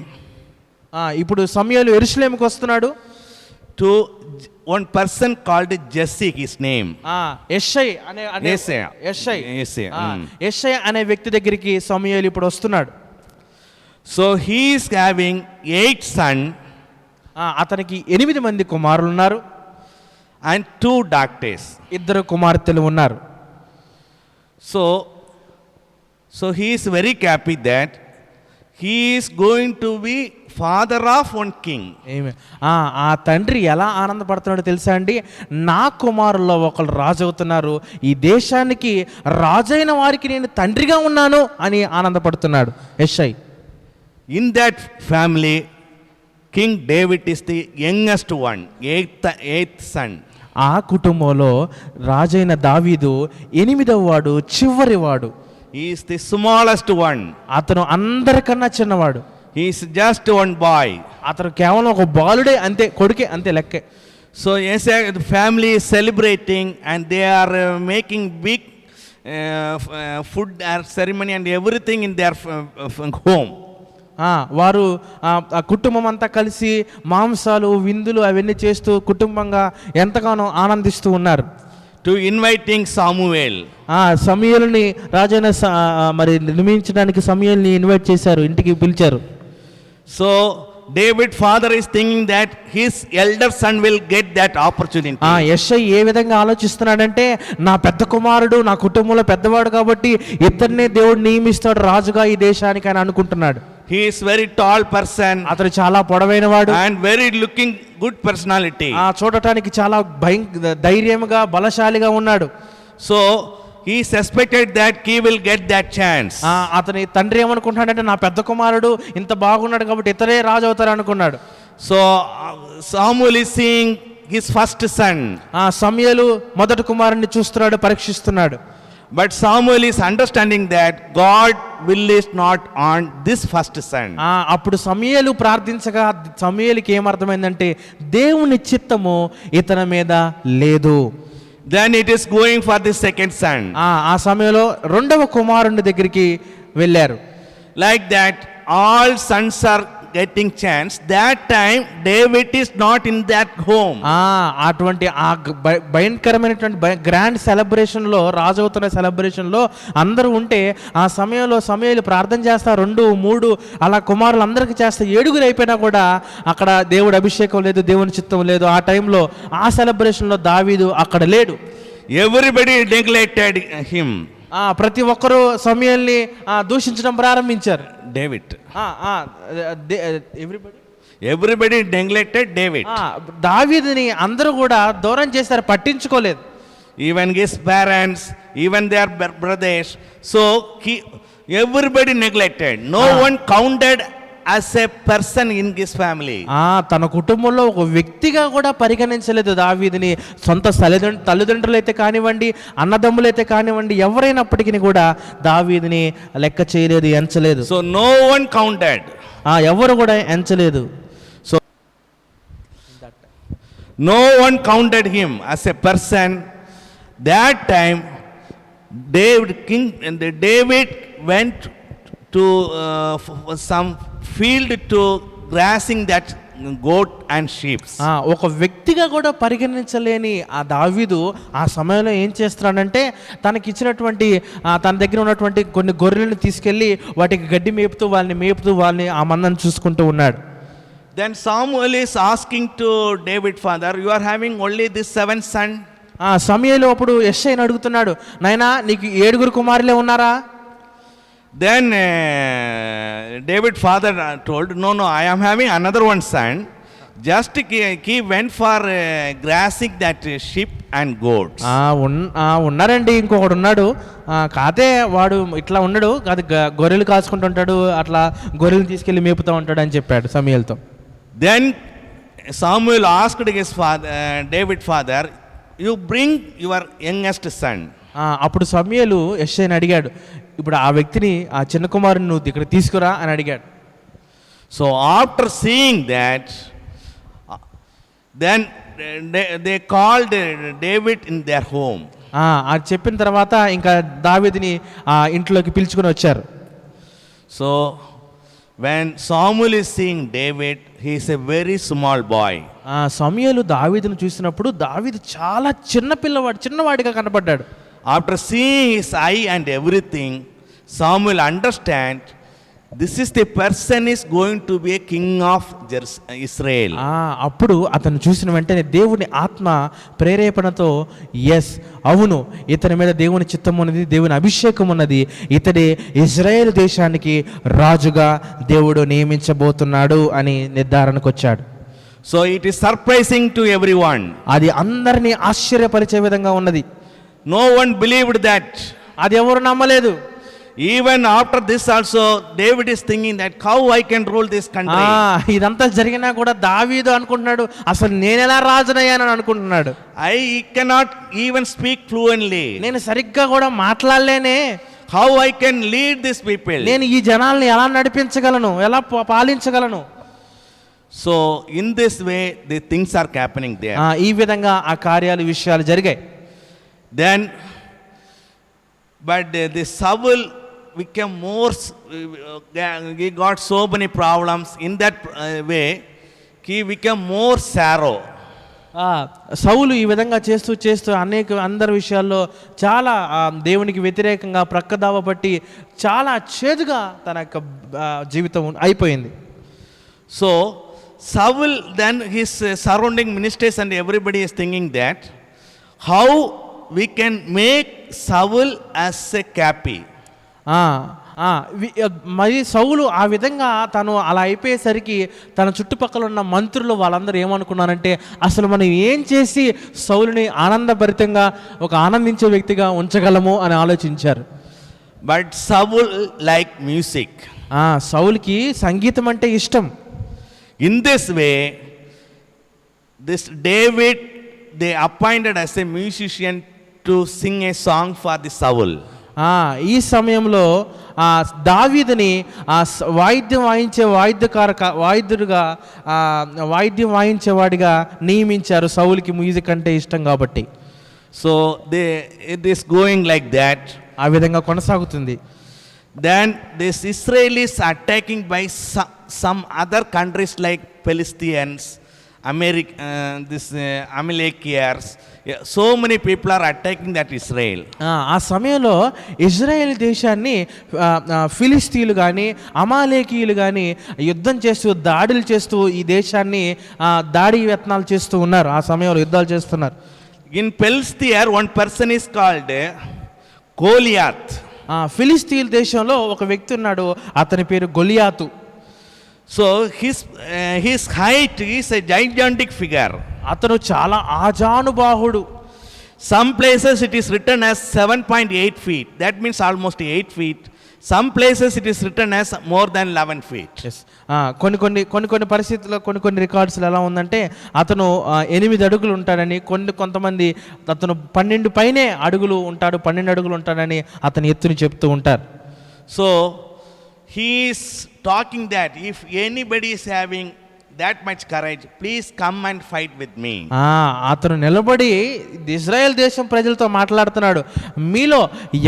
ఇప్పుడు సమూయేలు యెరూషలేముకు వస్తున్నాడు. To one person called Jesse, his name. యెషై అనే వ్యక్తి దగ్గరికి సమూయేలు ఇప్పుడు వస్తున్నాడు. So he is having 8 sons. అతనికి 8 మంది కుమారులు ఉన్నారు and 2 daughters. 2 కుమార్తెలు ఉన్నారు. So he is very happy that he is going to be father of one king. ఆ తండ్రి ఎలా ఆనందపడుతున్నాడో తెలుసా అండి? నా కుమారుల్లో ఒకరు రాజు అవుతున్నారు, ఈ దేశానికి రాజైన వారికి నేను తండ్రిగా ఉన్నాను అని ఆనందపడుతున్నాడు యెషై. In that family, King David is the youngest one, eighth son. ఆ కుటుంబంలో రాజైన దావీదు 8వ వాడు, చివరి వాడు. He is the smallest one. అతను అందరికన్నా చిన్నవాడు. He is just one boy. అతను కేవలం ఒక బాలుడే, అంతే, కొడుకే, అంతే లెక్కే. So yes, the family is celebrating and they are making big food ceremony and everything in their home. వారు ఆ కుటుంబం అంతా కలిసి మాంసాలు, విందులు అవన్నీ చేస్తూ కుటుంబంగా ఎంతగానో ఆనందిస్తూ ఉన్నారు. To inviting Samuel. సమూయేలుని రాజైన మరి నిర్మించడానికి సమూయేలుని ఇన్వైట్ చేశారు, ఇంటికి పిలిచారు. So David father is thinking that his elder son will get that opportunity. యెషై ఏ విధంగా ఆలోచిస్తున్నాడంటే, నా పెద్ద కుమారుడు నా కుటుంబంలో పెద్దవాడు కాబట్టి ఇతన్నే దేవుడు నియమిస్తాడు రాజుగా ఈ దేశానికి అని అనుకుంటున్నాడు. He is very tall person. అతను చాలా పొడవైన వాడు and very looking good personality. చూడటానికి చాలా ధైర్యంగా బలశాలిగా ఉన్నాడు. So he suspected that he will get that chance. అతని తండ్రి ఏమనుకుంటున్నాడంటే, నా పెద్ద కుమారుడు ఇంత బాగున్నాడు కాబట్టి ఇతరే రాజు అవుతారు అనుకున్నాడు. So Samuel is seeing his first son. సమూయేలు మొదటి కుమారుణ్ణి చూస్తున్నాడు, పరీక్షిస్తున్నాడు. But Samuel is understanding that God will is not on this first son. అప్పుడు సమూయేలు ప్రార్థించగా సమూయేలుకి ఏమర్థమైందంటే, దేవుని చిత్తము ఇతని మీద లేదు. Then it is going for the second son. ఆ సమయంలో రెండవ కుమారుని దగ్గరికి వెళ్ళారు. Like that all sons are getting chance. That time David is not in that home. అటువంటి భయంకరమైనటువంటి గ్రాండ్ సెలబ్రేషన్ లో, రాజవుతున్న సెలబ్రేషన్ లో అందరూ ఉంటే ఆ సమయంలో సమూయేలు ప్రార్థన చేస్తా 2, 3 అలా కుమారులు అందరికి చేస్తా 7 అయిపోయినా కూడా అక్కడ దేవుడి అభిషేకం లేదు, దేవుని చిత్తం లేదు. ఆ టైంలో ఆ సెలబ్రేషన్ లో దావీదు అక్కడ లేడు. Everybody neglected him. ప్రతి ఒక్కరూ సమూయేలుని దూషించడం ప్రారంభించారు. David. Everybody neglected David. దావీదుని అందరూ కూడా దూరం చేశారు, పట్టించుకోలేదు. Even his parents, even their brothers. So everybody neglected. No one counted as a person in his family. తన కుటుంబంలో ఒక వ్యక్తిగా కూడా పరిగణించలేదు దావీదుని. సొంత తల్లిదండ్రులు అయితే కానివ్వండి, అన్నదమ్ములు అయితే కానివ్వండి, ఎవరైనప్పటికీ కూడా దావీదుని లెక్క చేయలేదు, ఎంచలేదు. So no one counted. ఎవరు కూడా ఎంచలేదు. So no one counted him as a person. That time David went to some field to grazing that goat and sheep. ఒక వ్యక్తిగా కూడా పరిగణించలేని ఆ దావీదు ఆ సమయంలో ఏం చేస్తున్నాడంటే, తనకి ఇచ్చినటువంటి తన దగ్గర ఉన్నటువంటి కొన్ని గొర్రెలను తీసుకెళ్లి వాటికి గడ్డి మేపుతూ వాళ్ళని ఆ మందను చూసుకుంటూ ఉన్నాడు. Then Samuel is asking to David father, you are having only this 7 son? సమూయేలు అప్పుడు యెషైని అడుగుతున్నాడు, నాయనా నీకు 7 కుమారులే ఉన్నారా? Then David father told, no, I am having another one son. Just he went for grazing that sheep and goats. ఉన్నారండి, ఇంకొకడు ఉన్నాడు. కాదే వాడు ఇట్లా ఉండడు, కాదు గొర్రెలు కాచుకుంటుంటాడు, అట్లా గొర్రెలు తీసుకెళ్లి మేపుతూ ఉంటాడు అని చెప్పాడు సమూయేలుతో. Then Samuel asked his father, David father, you bring your youngest son. అప్పుడు సమూయేలు యెషైని అడిగాడు, ఇప్పుడు ఆ వ్యక్తిని, ఆ చిన్న కుమారుని నువ్వు ఇక్కడ తీసుకురా అని అడిగాడు. So after seeing that, then they called David in their home. అది చెప్పిన తర్వాత ఇంకా దావీదుని ఆ ఇంట్లోకి పిలుచుకొని వచ్చారు. So when Samuel is seeing David, he is a very small boy. సమూయేలు దావీదును చూసినప్పుడు దావీదు చాలా చిన్నవాడిగా కనపడ్డాడు. After seeing his eye and everything, Samuel understand this is the person is going to be a king of Israel. అప్పుడు అతను చూసిన వెంటనే దేవుని ఆత్మ ప్రేరేపణతో, ఎస్ అవును, ఇతని మీద దేవుని చిత్తం ఉన్నది, దేవుని అభిషేకం ఉన్నది, ఇతడే ఇజ్రాయేల్ దేశానికి రాజుగా దేవుడు నియమించబోతున్నాడు అని నిర్ధారణకు వచ్చాడు. So it is surprising to everyone. అది అందరినీ ఆశ్చర్యపరిచే విధంగా ఉన్నది. No one believed that. అది ఎవరు నమ్మలేదు. Even after this also, David is thinking that how I can rule this country. ఇదంతా జరిగినా కూడా దావీదు అనుకుంటున్నాడు, అసలు నేనెలా రాజునయ్యానని అనుకుంటున్నాడు. I cannot even speak fluently. నేను సరిగ్గా కూడా మాట్లాడలేనే, How I can lead these people? నేను ఈ జనాల్ని ఎలా నడిపించగలను, ఎలా పాలించగలను. So in this way, the things are happening there. ఈ విధంగా ఆ కార్యాలు విషయాలు జరిగాయి. Then, but the Saul became more, he got so many problems. In that way, he became more sorrow. సౌలు ఈ విధంగా చేస్తూ చేస్తూ అందరి విషయాల్లో చాలా దేవునికి వ్యతిరేకంగా ప్రక్కదావ పట్టి చాలా చేదుగా తన యొక్క జీవితం అయిపోయింది. So Saul, then his surrounding ministers and everybody is thinking that how we can make Saul as a capi. మరి సౌలు ఆ విధంగా తను అలా అయిపోయేసరికి తన చుట్టుపక్కల ఉన్న మంత్రులు వాళ్ళందరూ ఏమనుకున్నారంటే, అసలు మనం ఏం చేసి సౌలుని ఆనందభరితంగా ఒక ఆనందించే వ్యక్తిగా ఉంచగలము అని ఆలోచించారు. But Saul like music. సౌలుకి సంగీతం అంటే ఇష్టం. In this way, this David, they appointed as a musician to sing a song for the Saul. ఈ సమయంలో దావీదుని వాయిద్యం వాయించే వాయిద్యుడుగా వాయిద్యం వాయించేవాడిగా నియమించారు, సౌలుకి మ్యూజిక్ అంటే ఇష్టం కాబట్టి. So it is going like that. ఆ విధంగా కొనసాగుతుంది. Then this Israelis attacking by some other countries like Palestinians, Amalekites. So many people are attacking that Israel. ఆ సమయంలో ఇజ్రాయెల్ దేశాన్ని ఫిలిస్తీన్లు కానీ అమాలేకీయులు కానీ యుద్ధం చేస్తూ దాడులు చేస్తూ ఈ దేశాన్ని దాడి యత్నాలు చేస్తూ ఉన్నారు. ఆ సమయంలో యుద్ధాలు చేస్తున్నారు. In Palestine, one person is called Goliath. Philistine దేశంలో ఒక వ్యక్తి ఉన్నాడు, అతని పేరు గొలియాతు. So his height is a gigantic figure. అతను చాలా ఆజానుబాహుడు. Some places it is written as 7.8 feet. That means almost 8 feet. Some places it is written as more than 11 feet. Yes. కొన్ని పరిస్థితుల్లో కొన్ని రికార్డ్స్లో ఎలా ఉందంటే అతను 8 అడుగులు ఉంటాడని, కొంతమంది అతను 12 పైనే అడుగులు ఉంటాడు, 12 అడుగులు ఉంటాడని అతని ఎత్తుని చెప్తూ ఉంటారు. So he is talking that if anybody is having that much courage, please come and fight with me. అతను నిలబడి ఇజ్రాయెల్ దేశం ప్రజలతో మాట్లాడుతున్నాడు, మీలో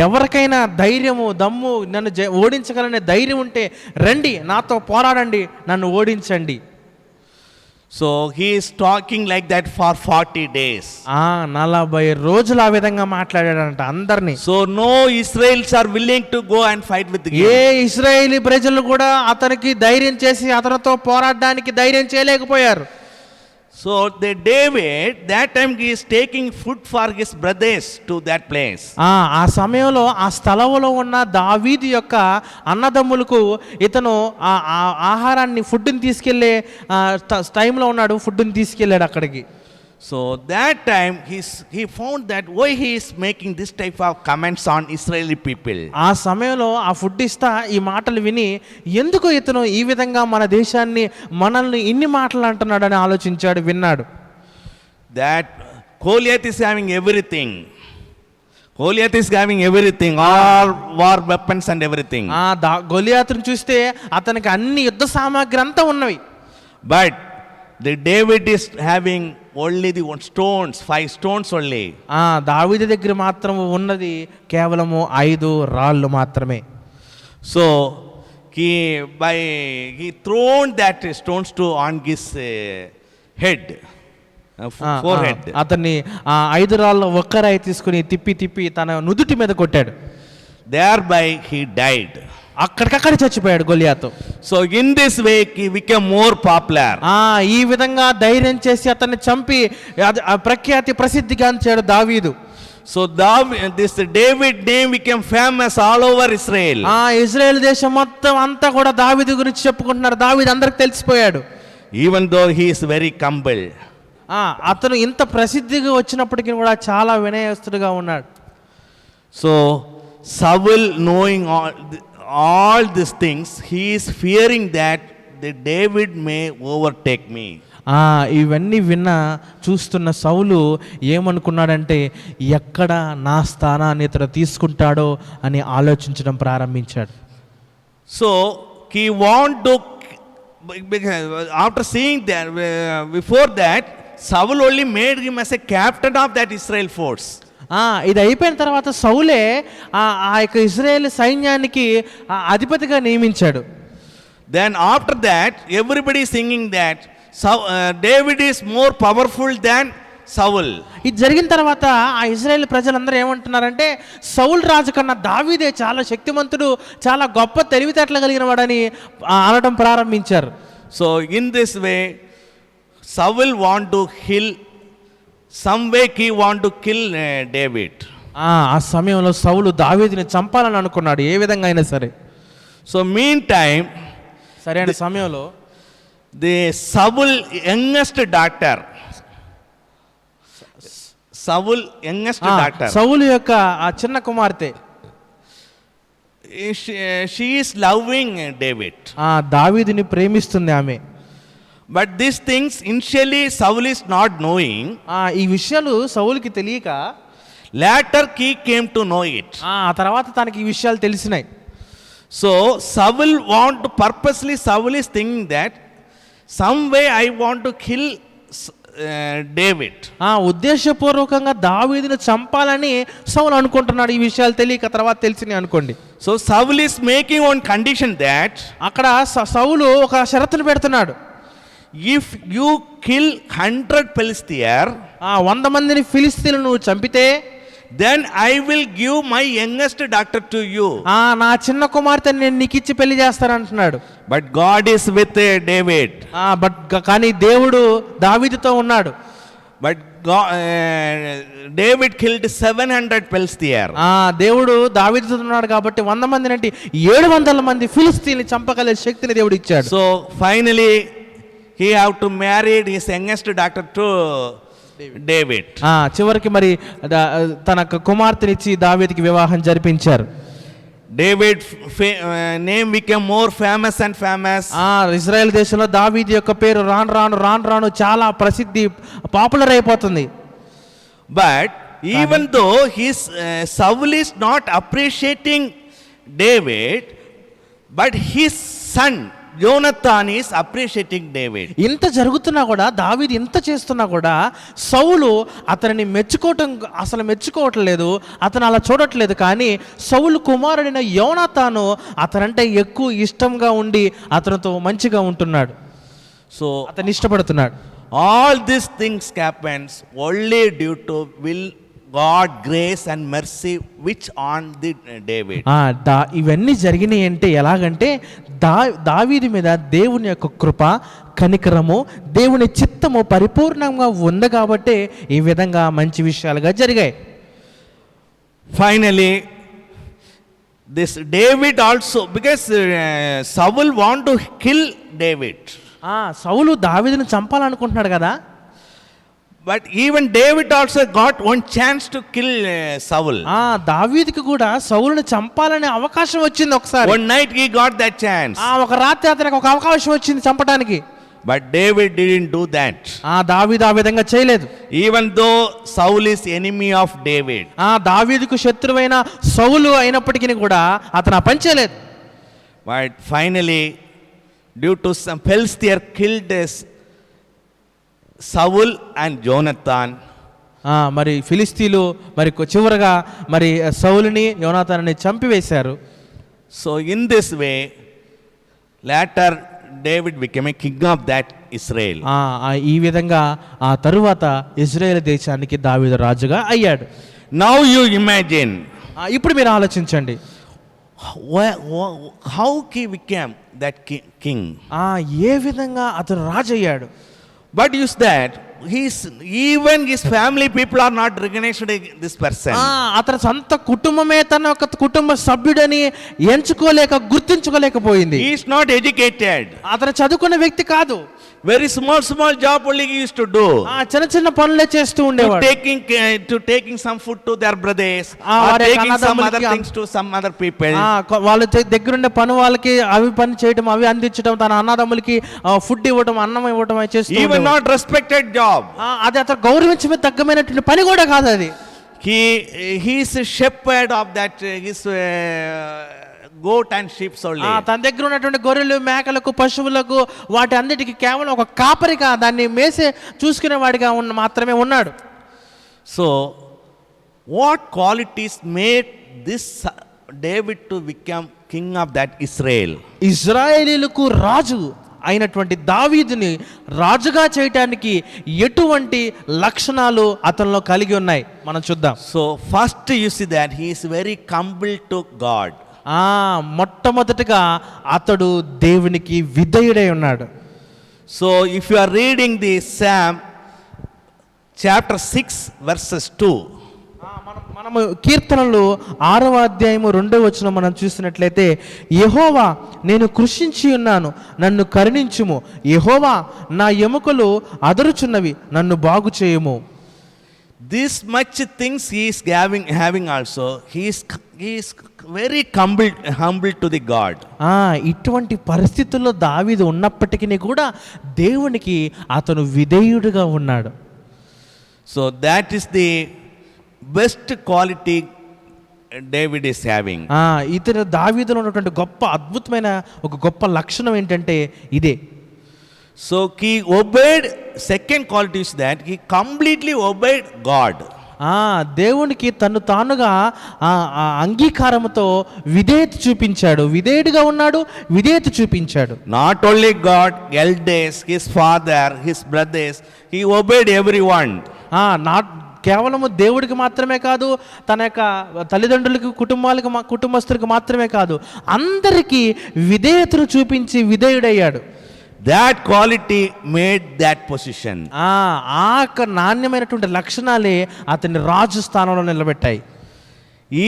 ఎవరికైనా ధైర్యము దమ్ము నన్ను ఓడించగలనే ధైర్యం ఉంటే రండి, నాతో పోరాడండి, నన్ను ఓడించండి. So he is talking like that for 40 days. 40 రోజులు ఆ విధంగా మాట్లాడాడంట అందరినీ. So no Israelis are willing to go and fight with him. ఏ ఇశ్రాయేలీ ప్రజలు కూడా అతనికి ధైర్యం చేసి అతనితో పోరాడడానికి ధైర్యం చేయలేకపోయారు. So the David, that time he is taking food for his brothers to that place. ఆ సమయంలో ఆ స్థలంలో ఉన్న దావీదు యొక్క అన్నదమ్ములకు ఇతను ఆహారాన్ని ఫుడ్ని తీసుకెళ్లే టైంలో ఉన్నాడు, ఫుడ్ని తీసుకెళ్ళాడు అక్కడికి. So that time he found that why he is making this type of comments on Israeli people. ఆ సమయంలో ఆ ఫుడ్ ఇస్తా ఈ మాటలు విని ఎందుకు ఇతను ఈ విధంగా మన దేశాన్ని మనల్ని ఇన్ని మాటలు అంటున్నాడని ఆలోచించాడు, విన్నాడు. That Goliath is having everything. Goliath is having everything, all war weapons and everything. గొలియాతును చూస్తే అతనికి అన్ని యుద్ధ సామాగ్రి అంతా ఉన్నవి. But the David is having only the stones, 5 stones only. దావీదు దగ్గర మాత్రం ఉన్నది కేవలము 5 రాళ్ళు మాత్రమే. So he thrown that stones to on his head, forehead. అతన్ని 5 రాళ్ళు ఒక్కరాయి తీసుకుని తిప్పి తన నుదుటి మీద కొట్టాడు. Thereby he died. అక్కడికక్కడ చచ్చిపోయాడు గొలియాతు. So in this way he became more popular. ఈ విధంగా ధైర్యం చేసి అతన్ని చంపి ప్రఖ్యాతి ప్రసిద్ధిగాంచాడు దావీదు. So this David name became famous all over Israel. Israel దేశం మొత్తం అంతా కూడా దావీదు గురించి చెప్పుకుంటున్నారు, దావీదు అందరికి తెలిసిపోయాడు. Even though he is very humble. అతను ఇంత ప్రసిద్ధిగా వచ్చినప్పటికీ కూడా చాలా వినయస్తుడిగా ఉన్నాడు. So Saul, knowing all these things, he is fearing that the David may overtake me. ఇవన్నీ చూస్తున్న సౌలు ఏమనుకున్నాడంటే ఎక్కడ నా స్థానాన్ని ఇతను తీసుకుంటాడో అని ఆలోచించడం ప్రారంభించాడు. So he want to, after seeing that, before that Saul only made him as a captain of that Israel force. ఇది అయిపోయిన తర్వాత సౌలే ఆ యొక్క ఇశ్రాయేల్ సైన్యానికి అధిపతిగా నియమించాడు. Then after that everybody singing that David is more powerful than Saul. ఇది జరిగిన తర్వాత ఆ ఇశ్రాయేల్ ప్రజలందరూ ఏమంటున్నారంటే సౌల్ రాజు కన్నా దావీదే చాలా శక్తిమంతుడు, చాలా గొప్ప తెలివితేటలు కలిగిన వాడని అనడం ప్రారంభించారు. So in this way Saul want to kill, some way he want to kill David. ఆ సమయంలో సౌలు దావీదుని చంపాలని అనుకున్నాడు ఏ విధంగా అయినా సరే. So meantime సరైన సమయంలో the Saul youngest daughter, సౌలు యొక్క ఆ చిన్న కుమార్తె, she is loving David. దావీదుని ప్రేమిస్తుంది ఆమె. But these things initially Saul is not knowing. ఈ విషయాలు సౌలుకి తెలియక Later he came to know it. ఆ తర్వాత తనకి ఈ విషయాలు తెలిసినాయి. So Saul Saul is thinking that some way I want to kill David. ఉద్దేశపూర్వకంగా దావీదుని చంపాలని సౌలు అనుకుంటున్నాడు. ఈ విషయాలు తెలియక తర్వాత తెలిసినాయి అనుకోండి. So Saul is making one condition that అక్కడ సౌలు ఒక షరతును పెడుతున్నాడు. if you kill 100 Philistines, 100 మందిని ఫిలిస్తీన్లను నువ్వు చంపితే then I will give my youngest daughter to you. నా చిన్న కుమార్తెని నేను నీకు ఇచ్చి పెళ్లి చేస్తాను అంటున్నాడు. But God is with David. కానీ దేవుడు దావీదుతో ఉన్నాడు. But David killed 700 Philistines. దేవుడు దావీదుతో ఉన్నాడు కాబట్టి 100 మంది అంటే 700 మంది ఫిలిస్తీన్లు చంపగలిగే శక్తిని దేవుడు ఇచ్చాడు. So finally he have to marry his youngest daughter to David. చివరికి మరి తన కుమార్తెనిచ్చి దావీదుకి వివాహం జరిపించారు. David name became more famous and famous. Israel దేశంలో దావీదు యొక్క పేరు రాను చాలా ప్రసిద్ధి పాపులర్ అయిపోతుంది. But even though Saul is not appreciating David, but his son Jonathan is appreciating David. ఇంత జరుగుతున్నా కూడా, దావీదు ఇంత చేస్తున్నా కూడా సౌలు అతనిని మెచ్చుకోవట్లేదు, అతను అలా చూడట్లేదు. కానీ సౌలు కుమారుడైన యోనాతాను అతనంటే ఎక్కువ ఇష్టంగా ఉండి అతనితో మంచిగా ఉంటున్నాడు. సో అతన్ని ఇష్టపడుతున్నాడు. All these things happens only due to God grace and mercy which on the David. ఇవన్నీ జరిగినాయి అంటే ఎలాగంటే దావీదు మీద దేవుని యొక్క కృప, కనికరము, దేవుని చిత్తము పరిపూర్ణంగా ఉంది కాబట్టి ఈ విధంగా మంచి విషయాలుగా జరిగాయి. Finally this David also, because Saul want to kill David. సౌలు దావీదును చంపాలనుకుంటున్నాడు కదా. But even David also got one chance to kill Saul. దావీదుకి కూడా సౌలుని చంపాలనే అవకాశం వచ్చింది ఒకసారి. One night he got that chance. ఒక రాత్రి అతనికి ఒక అవకాశం వచ్చింది చంపడానికి. But David didn't do that. దావీదు ఆ విధంగా చేయలేదు. Even though Saul is enemy of David. దావీదుకు శత్రువైన సౌలు అయినప్పటికీ కూడా అతను ఆ పని చేయలేదు. But finally due to some Philistines killed Saul and Jonathan. మరి ఫిలిస్తీన్లు మరి చివరగా మరి సౌలుని యోనాతానుని చంపివేశారు. So in this way later David became a king of that Israel. ఈ విధంగా ఆ తరువాత ఇజ్రాయెల్ దేశానికి దావీదు రాజుగా అయ్యాడు. Now you imagine. ఇప్పుడు మీరు ఆలోచించండి. How he became that king. ఏ విధంగా అతను రాజు అయ్యాడు. But use that even his family people are not recognized this person. అతని సొంత కుటుంబమే తన ఒక కుటుంబ సభ్యుడని గుర్తించుకోలేకపోయింది. He is not educated. అతను చదువుకున్న వ్యక్తి కాదు. Very small job only he used to do. చిన్న చిన్న పనులే చేస్తూ ఉండేవాడు. To taking some food to their brothers, or వారి taking some అన్నదమ్ములకి other things to some other people. వాళ్ళ దగ్గరుండే పని వాళ్ళకి అవి పని చేయడం, అవి అందించడం, తన అన్నదమ్ములకి ఫుడ్ ఇవ్వడం, అన్నం ఇవ్వడం అవి చేస్తూ Even ఉండేవాడు. not respected job. అది అతను గౌరవించమే తగ్గమైనటువంటి పని కూడా కాదు అది. He is a shepherd of that his goat and sheep only. తన దగ్గర ఉన్నటువంటి గొర్రెలు, మేకలకు, పశువులకు, వాటి అన్నిటికీ కేవలం ఒక కాపరిగా దాన్ని మేసే చూసుకునే వాడిగా మాత్రమే ఉన్నాడు. So what qualities made this David to become king of that Israel? ఇశ్రాయేలీయులకు రాజు అయినటువంటి దావీదుని రాజుగా చేయటానికి ఎటువంటి లక్షణాలు అతనిలో కలిగి ఉన్నాయి మనం చూద్దాం. So first you see that he is very humble to God. మొట్టమొదటిగా అతడు దేవునికి విధేయుడై ఉన్నాడు. So if you are reading the Psalm chapter 6 verses 2, మనము కీర్తనలు 6వ అధ్యాయము 2వ వచనం మనం చూసినట్లయితే, యెహోవా నేను కృషించి ఉన్నాను, నన్ను కరుణించుము. యెహోవా నా ఎముకలు అదరుచున్నవి, నన్ను బాగు చేయుము. this much things he is having also, he is very humble to the God. ఇటువంటి పరిస్థితుల్లో దావీదు ఉన్నప్పటికీ కూడా దేవునికి అతను విధేయుడిగా ఉన్నాడు. So that is the best quality David is having. ఇతను దావీదులో ఉన్నటువంటి గొప్ప అద్భుతమైన ఒక గొప్ప లక్షణం ఏంటంటే ఇదే. So he obeyed, second quality is that he completely obeyed God. దేవునికి తను తానుగా అంగీకారముతో విధేయత చూపించాడు, విధేయుడిగా ఉన్నాడు, విధేయత చూపించాడు. Not only God, elders, his father, his brothers, he obeyed everyone. కేవలము దేవుడికి మాత్రమే కాదు, తన యొక్క తల్లిదండ్రులకి, కుటుంబస్తులకు మాత్రమే కాదు, అందరికీ విధేయతను చూపించి విధేయుడయ్యాడు. That quality made that position. నాణ్యమైనటువంటి లక్షణాలే అతన్ని రాజు స్థానంలో నిలబెట్టాయి.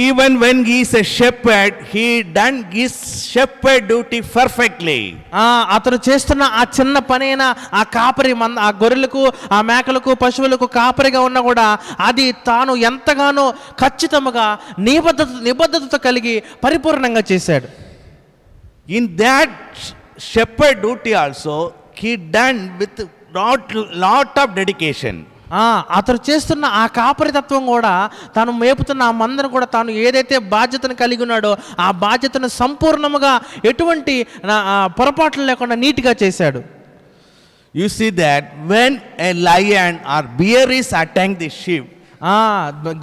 Even when he is a shepherd, he done his shepherd duty perfectly. అతను చేస్తున్న ఆ చిన్న పనైనా, ఆ కాపరి ఆ గొర్రెలకు, ఆ మేకలకు, పశువులకు కాపరిగా ఉన్నా కూడా అది తాను ఎంతగానో ఖచ్చితంగా నిబద్ధతతో కలిగి పరిపూర్ణంగా చేశాడు. In that shepherd duty also, he done with lot of dedication. అతను చేస్తున్న ఆ కాపరితత్వం కూడా, తాను మేపుతున్న ఆ మందను కూడా, తాను ఏదైతే బాధ్యతను కలిగి ఉన్నాడో ఆ బాధ్యతను సంపూర్ణముగా ఎటువంటి పొరపాట్లు లేకుండా నీట్గా చేశాడు. You see that when a lion or bear is attacking the sheep,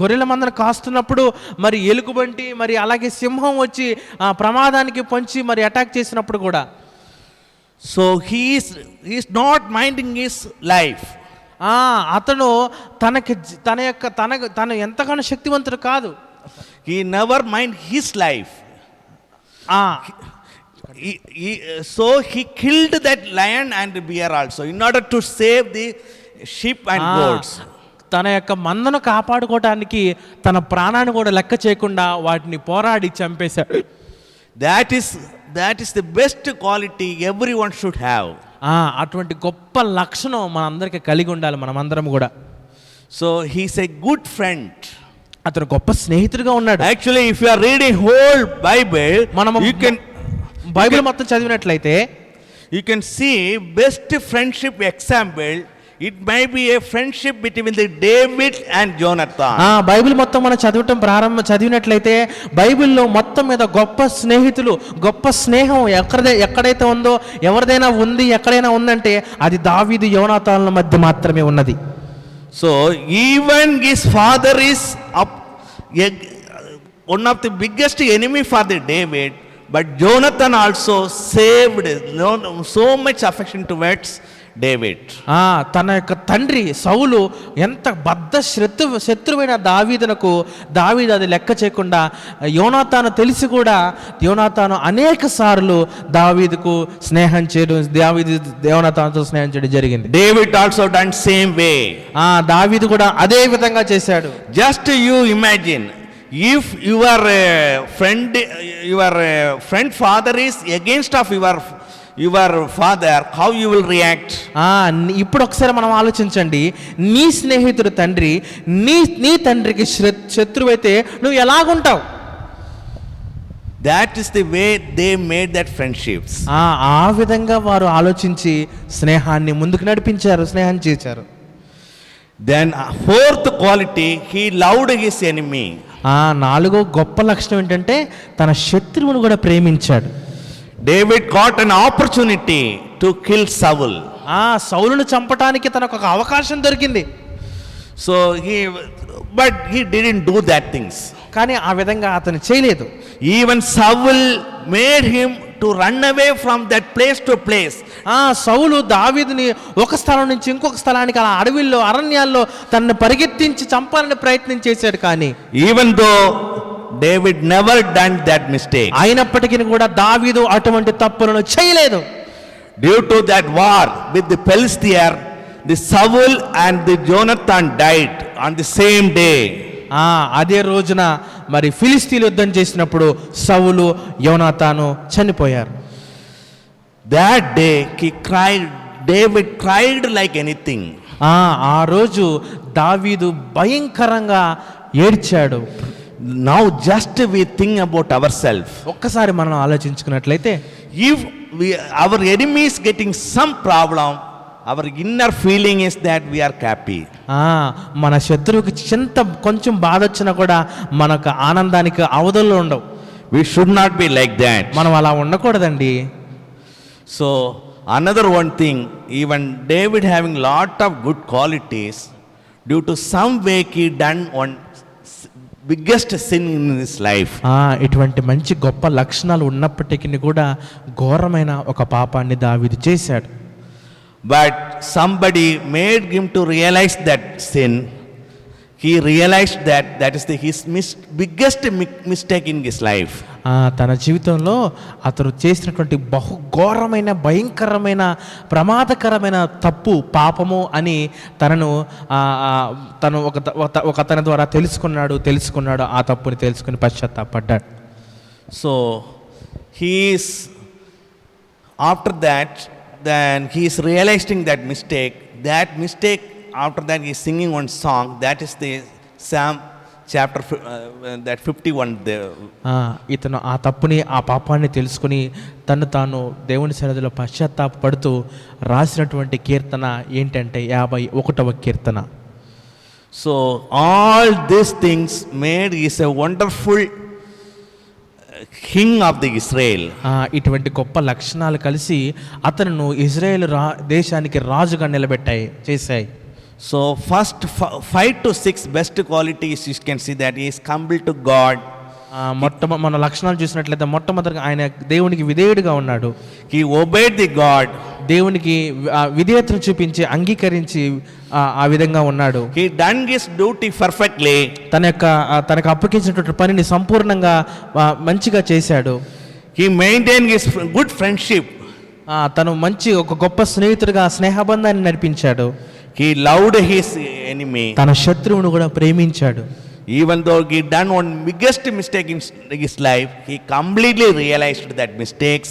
గొర్రెల మందను కాస్తున్నప్పుడు మరి ఎలుగుబంటి, మరి అలాగే సింహం వచ్చి ప్రమాదానికి పొంచి మరి అటాక్ చేసినప్పుడు కూడా, so he is not minding his life. అతను తను ఎంతగానో శక్తివంతుడు కాదు. He never mind his life. So he killed that lion and bear also in order to save the sheep and goats. తన యొక్క మందను కాపాడుకోవడానికి తన ప్రాణాన్ని కూడా లెక్క చేయకుండా వాటిని పోరాడి చంపేశాడు. That is the best quality everyone should have. అటువంటి గొప్ప లక్షణం మనందరికీ కలిగి ఉండాలి, మనమందరం కూడా. So he is a good friend. అతను గొప్ప స్నేహితుడిగా ఉన్నాడు. Actually, if you are reading whole Bible, Bible మొత్తం చదివినట్లయితే you can see best friendship example. It may be a friendship between the David and Jonathan. Bible మొత్తం మనం చదివినట్లయితే బైబిల్లో మొత్తం మీద గొప్ప స్నేహితులు, గొప్ప స్నేహం ఎక్కడైతే ఉందో, ఎక్కడైనా ఉందంటే అది దావీదు యోనాతానుల మధ్య మాత్రమే ఉన్నది. So even his father is one of the biggest enemy for the David, but Jonathan also saved so much affection towards David. తన యొక్క తండ్రి సౌలు ఎంత బద్ధ శత్రువైన దావీదునకు, దావీదు అది లెక్క చేయకుండా, యోనాతాను తెలిసి కూడా యోనాతాను అనేక సార్లు దావీదుకు స్నేహం చేయడం, యోనాతానుతో స్నేహం చేయడం జరిగింది. David also done same way. దావీదు కూడా అదే విధంగా చేశాడు. Just you imagine, if your friend father is against of your your father, how you will react? ఇప్పుడు ఒకసారి మనం ఆలోచించండి, నీ స్నేహితుడు తండ్రి నీ తండ్రికి శత్రువైతే నువ్వు ఎలాగుంటావు? That is the way they made that friendships. ఆ విధంగా వారు ఆలోచించి స్నేహాన్ని ముందుకు నడిపించారు, స్నేహం చేశారు. Then fourth quality, he loved his enemy. నాలుగో గొప్ప లక్షణం ఏంటంటే తన శత్రువును కూడా ప్రేమించాడు. David got an opportunity to kill Saul. సౌలును చంపటానికి తనకు ఒక అవకాశం దొరికింది. So but he didn't do that things. కానీ ఆ విధంగా అతను చేయలేదు. Even Saul made him to run away from that place to place. సౌలు దావీదుని ఒక స్థలం నుంచి ఇంకొక స్థలానికి అలా అడవిల్లో అరణ్యాల్లో తనను పరిగెత్తించి చంపాలని ప్రయత్నం చేశాడు. కానీ even though David never done that mistake, అయినప్పటికీ కూడా దావీదు అటువంటి తప్పులను చేయలేదు. due to that war with the Philistine, the Saul and the Jonathan died on the same day. అదే రోజున మరి ఫిలిస్తీన్లు యుద్ధం చేసినప్పుడు సౌలు యోనాతాను చనిపోయారు. That day David cried like anything. ఆ రోజు దావీదు భయంకరంగా ఏడ్చాడు. Now just we think about ourselves. ఒక్కసారి మనం ఆలోచించుకున్నట్లయితే, if our enemy is getting some problem, our inner feeling is that we are happy. మన శత్రువుకి కొంచెం బాధ వచ్చినా కూడా మనకు ఆనందానికి అవధులు ఉండవు. We should not be like that. మనం అలా ఉండకూడదండి. So another one thing, even David having lot of good qualities, due to some way he done one biggest sin in his life. ఇటువంటి మంచి గొప్ప లక్షణాలు ఉన్నప్పటికీ కూడా ఘోరమైన ఒక పాపాన్ని దావీదు చేశాడు. But somebody made him to realize that sin. He realized that is his biggest mistake in his life. తన జీవితంలో అతను చేసినటువంటి బహు ఘోరమైన భయంకరమైన ప్రమాదకరమైన తప్పు పాపము అని తను ఒక అతని ద్వారా తెలుసుకున్నాడు. ఆ తప్పుని తెలుసుకుని పశ్చాత్తాపడ్డాడు. So he is after that, then he is realizing that mistake. After that he is singing one song, that is the Psalm chapter 51 there. ఇతను ఆ తప్పుని ఆ పాపాన్ని తెలుసుకుని తాను దేవుని సన్నిధిలో పశ్చాత్తాపడుతూ రాసినటువంటి కీర్తన ఏంటంటే 51వ కీర్తన. So all these things made is a wonderful king of the Israel. ఇటువంటి గొప్ప లక్షణాలు కలిసి అతను ఇజ్రాయేల్ దేశానికి రాజుగా చేశాయి. So first 5 to 6 best qualities you can see that he is humble to God. మన లక్షణాలు చూసినట్లయితే మొట్టమొదటిగా ఆయన దేవునికి విధేయుడిగా ఉన్నాడు. He obeyed the God. దేవునికి విధేయతను చూపించి అంగీకరించి ఆ విధంగా ఉన్నాడు. He done his duty perfectly. తనకు అప్పగించినటువంటి పనిని సంపూర్ణంగా మంచిగా చేశాడు. He maintained his good friendship. తను మంచి ఒక గొప్ప స్నేహితుడిగా స్నేహబంధాన్ని నడిపించాడు. He loved his enemy. తన శత్రువును కూడా ప్రేమించాడు. Even though he done one biggest mistake in his life, he completely realized that mistakes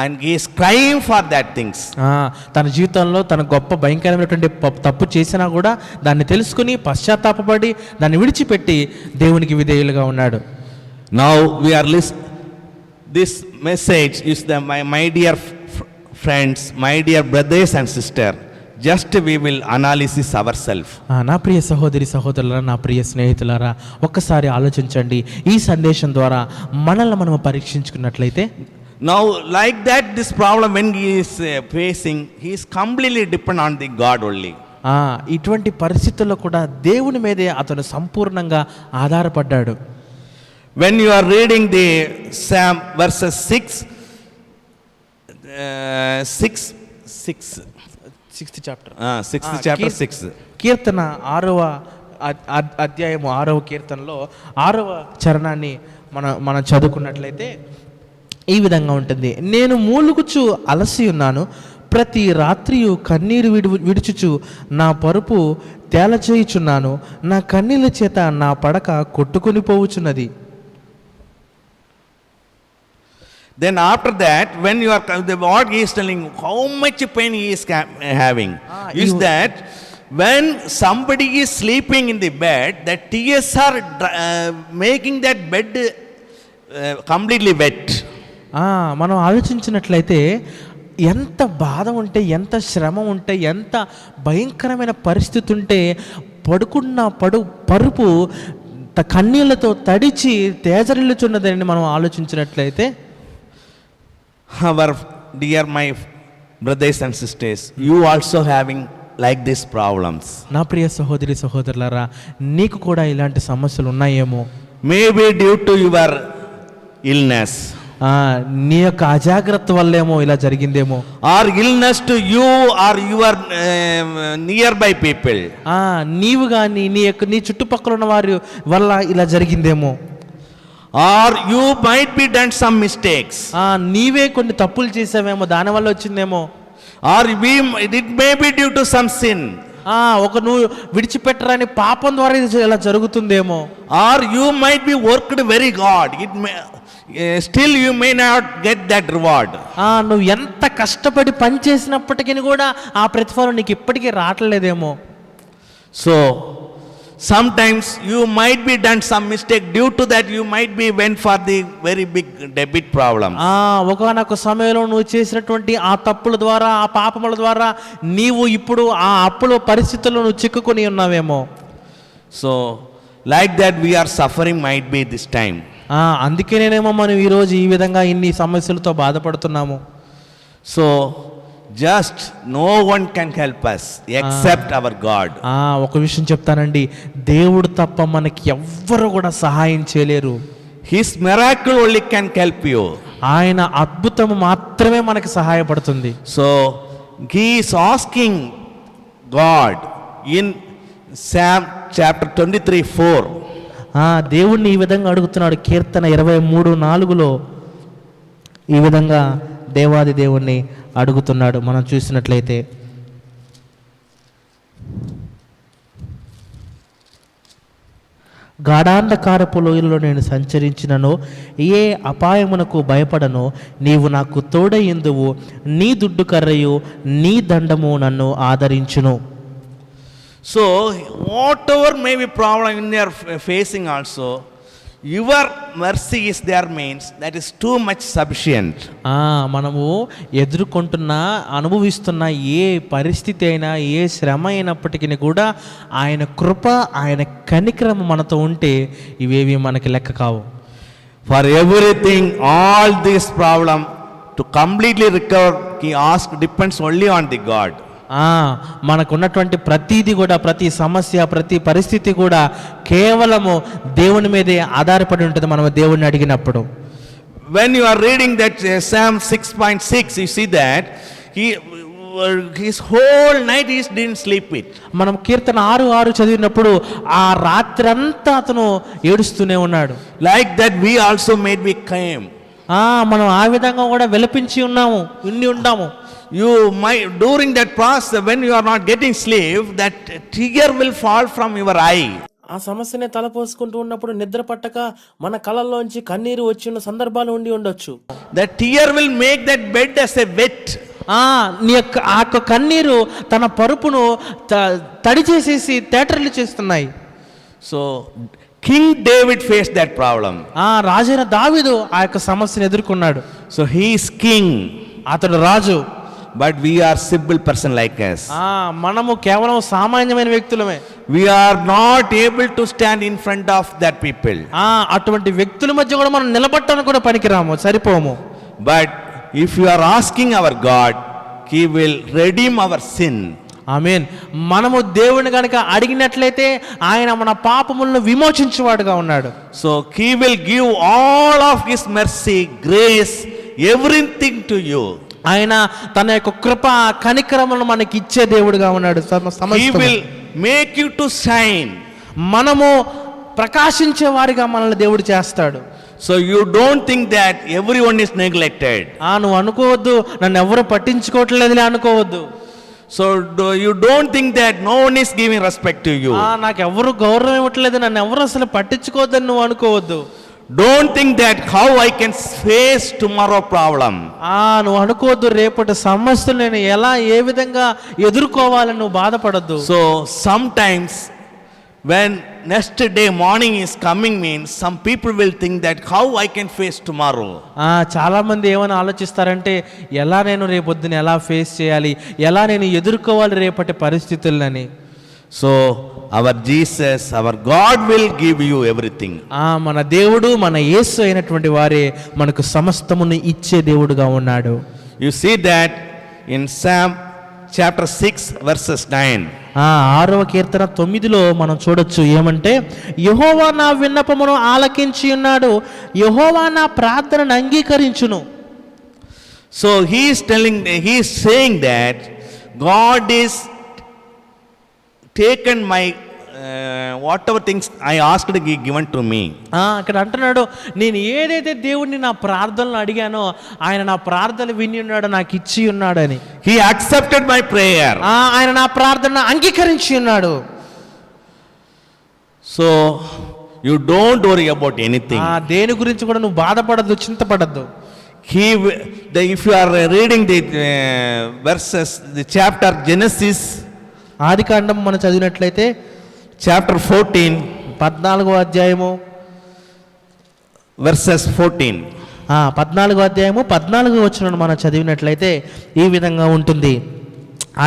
and he is crying for that things. తన జీవితంలో తన గొప్ప భయంకరమైనటువంటి తప్పు చేసినా కూడా దాన్ని తెలుసుకుని పశ్చాత్తాపపడి దాన్ని విడిచిపెట్టి దేవునికి విధేయులుగా ఉన్నాడు. Now we are this message is my dear friends, my dear brothers and sisters, just we will analysis ourselves. నా ప్రియ సహోదరులారా, నా ప్రియ స్నేహితులారా, ఒక్కసారి ఆలోచించండి. ఈ సందేశం ద్వారా మనల్ని మనం పరీక్షించుకున్నట్లయితే, now like that this problem when he is facing, he is completely depend on the God only. ఇటువంటి పరిస్థితుల్లో కూడా దేవుని మీదే అతను సంపూర్ణంగా ఆధారపడ్డాడు. When you are reading the Psalm verses 6th chapter 6 కీర్తన 6వ అధ్యాయము 6వ కీర్తనలో 6వ చరణాన్ని మనం చదువుకున్నట్లయితే ఈ విధంగా ఉంటుంది. నేను మూలుగుచు అలసి ఉన్నాను, ప్రతి రాత్రియు కన్నీరు విడుచుచు నా పరుపు తేలచేయుచున్నాను, నా కన్నీళ్ళ చేత నా పడక కొట్టుకొని పోవుచున్నది. Then after that, when you are, what he is telling, how much pain he is having, is that when somebody is sleeping in the bed, the tears are making that bed completely wet. మనం ఆలోచించినట్లయితే ఎంత బాధ ఉంటే, ఎంత శ్రమ ఉంటే, ఎంత భయంకరమైన పరిస్థితి ఉంటే పడుకున్న పరుపు కన్నీళ్లతో తడిచి తేజరిల్లుచున్నదని మనం ఆలోచించినట్లయితే, our dear my brothers and sisters, you also having like these problems. నా ప్రియ సహోదరి సహోదరులారా, నీకు కూడా ఇలాంటి సమస్యలు ఉన్నాయేమో. Maybe due to your illness, నీ యొక్క అజాగ్రత్త వల్లేమో ఇలా జరిగిందేమో, or illness to you or your nearby people, నీవు కానీ నీ చుట్టుపక్కల ఉన్న వారి వల్ల ఇలా జరిగిందేమో, or you might be done some mistakes, నీవే కొన్ని తప్పులు చేసావేమో, దానివల్ల వచ్చిందేమో, or it may be due to some sin, ఒక నువ్వు విడిచిపెట్టరాని పాపం ద్వారా ఇది ఇలా జరుగుతుందేమో, or you might be worked very hard, it may still you may not get that reward. నువ్వు ఎంత కష్టపడి పని చేసినప్పటికీ కూడా ఆ ప్రతిఫలం నీకు ఇప్పటికీ రావట్లేదేమో. So sometimes you might be done some mistake, due to that you might be went for the very big debit problem. ఒకనొక సమయంలో నువ్వు చేసినటువంటి ఆ తప్పుల ద్వారా, ఆ పాపముల ద్వారా నీవు ఇప్పుడు ఆ అప్పుల పరిస్థితుల్లో నువ్వు చిక్కుకొని ఉన్నావేమో. So like that we are suffering might be this time. అందుకేనేమో మనం ఈరోజు ఈ విధంగా ఇన్ని సమస్యలతో బాధపడుతున్నాము. So just no one can help us except our God. ఒక విషయం చెప్తానండి, దేవుడు తప్ప మనకి ఎవ్వరు కూడా సహాయం చేయలేరు. His miracle only can help you. ఆయన అద్భుతం మాత్రమే మనకి సహాయపడుతుంది. So he is asking God in Psalm chapter 23:4. దేవుణ్ణి ఈ విధంగా అడుగుతున్నాడు. కీర్తన 23:4 ఈ విధంగా దేవాది దేవుణ్ణి అడుగుతున్నాడు. మనం చూసినట్లయితే, గాఢాంధకారపు లోయలో నేను సంచరించినను ఏ అపాయమునకు భయపడను, నీవు నాకు తోడయిందువు, నీ దుడ్డు కర్రయు నీ దండము నన్ను ఆదరించును. So whatever may be problem in your facing also, your mercy is there means that is too much sufficient. మనము ఎదుర్కొంటున్న, అనుభవిస్తున్న ఏ పరిస్థితి అయినా, ఏ శ్రమ అయినప్పటికీ కూడా ఆయన కృప, ఆయన కనికరం మనతో ఉంటే ఇవేవి మనకి లెక్క కావు. For everything, all this problem to completely recover, he asked, depends only on the God. మనకున్నటువంటి ప్రతిదీ కూడా, ప్రతి సమస్య, ప్రతి పరిస్థితి కూడా కేవలము దేవుని మీదే ఆధారపడి ఉంటుంది మనం దేవుణ్ణి అడిగినప్పుడు. When you are reading that Psalm 6.6, you see that his whole night he didn't sleep it. మనం కీర్తన 6:6 చదివినప్పుడు ఆ రాత్రి అంతా అతను ఏడుస్తూనే ఉన్నాడు. Like that we also may be came. మనం ఆ విధంగా కూడా విలపించి ఉన్నాము, ఉన్నాము. You might, during that process when you are not getting sleep, that tear will fall from your eye. ఆ సమస్యనే తలపోసుకుంటూ ఉన్నప్పుడు నిద్ర పట్టక మన కళ్ళల్లోంచి కన్నీరు వచ్చిన సందర్భాలు ఉండి ఉండొచ్చు. That tear will make that bed as a wet. నీ యొక్క కన్నీరు తన పరుపును తడి చేసేసి తేటర్లు చేస్తున్నాయి. So King David faced that problem. రాజైన దావీదు ఆ యొక్క సమస్యను ఎదుర్కొన్నాడు. So he is king, అతడు రాజు. but we are simple person like us. మనము కేవలం సామాన్యమైన వ్యక్తులమే. We are not able to stand in front of that people. అటువంటి వ్యక్తుల మధ్య కూడా మనం నిలబడటానికి కూడా పనికిరాము, సరిపోము. But if you are asking our God, he will redeem our sin. ఆమేన్. మనము దేవుని కనుక అడిగినట్లయితే ఆయన మన పాపములను విమోచించేవాడుగా ఉన్నాడు. So he will give all of his mercy, grace, everything to you. ఆయన తన యొక్క కృప, కనికరములను మనకి ఇచ్చే దేవుడుగా ఉన్నాడు. He will make you to shine. మనము ప్రకాశించే వారిగా మనల్ని దేవుడు చేస్తాడు. So you don't think that everyone is neglected. నువ్వు అనుకోవద్దు, నన్ను ఎవరు పట్టించుకోవట్లేదులే అనుకోవద్దు. So you don't think that no one is giving respect to you. నాకు ఎవరు గౌరవం ఇవ్వట్లేదు, నన్ను ఎవరు అసలు పట్టించుకోవద్దని నువ్వు అనుకోవద్దు. Don't think that how I can face tomorrow problem. నువ్వు అనుకోవద్దు రేపటి సమస్యలు నేను ఏ విధంగా ఎదుర్కోవాలని నువ్వు బాధపడద్దు. So sometimes when next day morning is coming means some people will think that how I can face tomorrow. చాలా మంది ఏమని ఆలోచిస్తారంటే ఎలా నేను రేపొద్దున ఎలా ఫేస్ చేయాలి, ఎలా నేను ఎదుర్కోవాలి రేపటి పరిస్థితులని. So our Jesus, our God will give you everything. మన దేవుడు మన యేసు అయినటువంటి వారే మనకు సమస్తమును ఇచ్చే దేవుడుగా ఉన్నాడు. You see that in Psalm chapter 6 verses 9. 6వ కీర్తన 9లో మనం చూడొచ్చు ఏమంటే, యెహోవా నా విన్నపమును ఆలకించి ఉన్నాడు, యెహోవా నా ప్రార్థనను అంగీకరించును. So he is saying that God is taken my whatever things I asked he given to me. అక్కడ అంటున్నాడు, నేను ఏదైతే దేవుడిని నా ప్రార్థనలు అడిగానో ఆయన నా ప్రార్థనలు విని ఉన్నాడు, నాకు ఇచ్చి ఉన్నాడని. He accepted my prayer. ఆయన నా ప్రార్థన అంగీకరించి ఉన్నాడు. So you don't worry about anything. దేని గురించి కూడా నువ్వు బాధపడద్దు, చింతపడద్దు. If you are reading the verses, the chapter Genesis, ఆదికాండం మనం చదివినట్లయితే chapter 14 14వ అధ్యాయము verses 14. 14వ అధ్యాయము 14వ వచనం మనం చదివినట్లయితే ఈ విధంగా ఉంటుంది.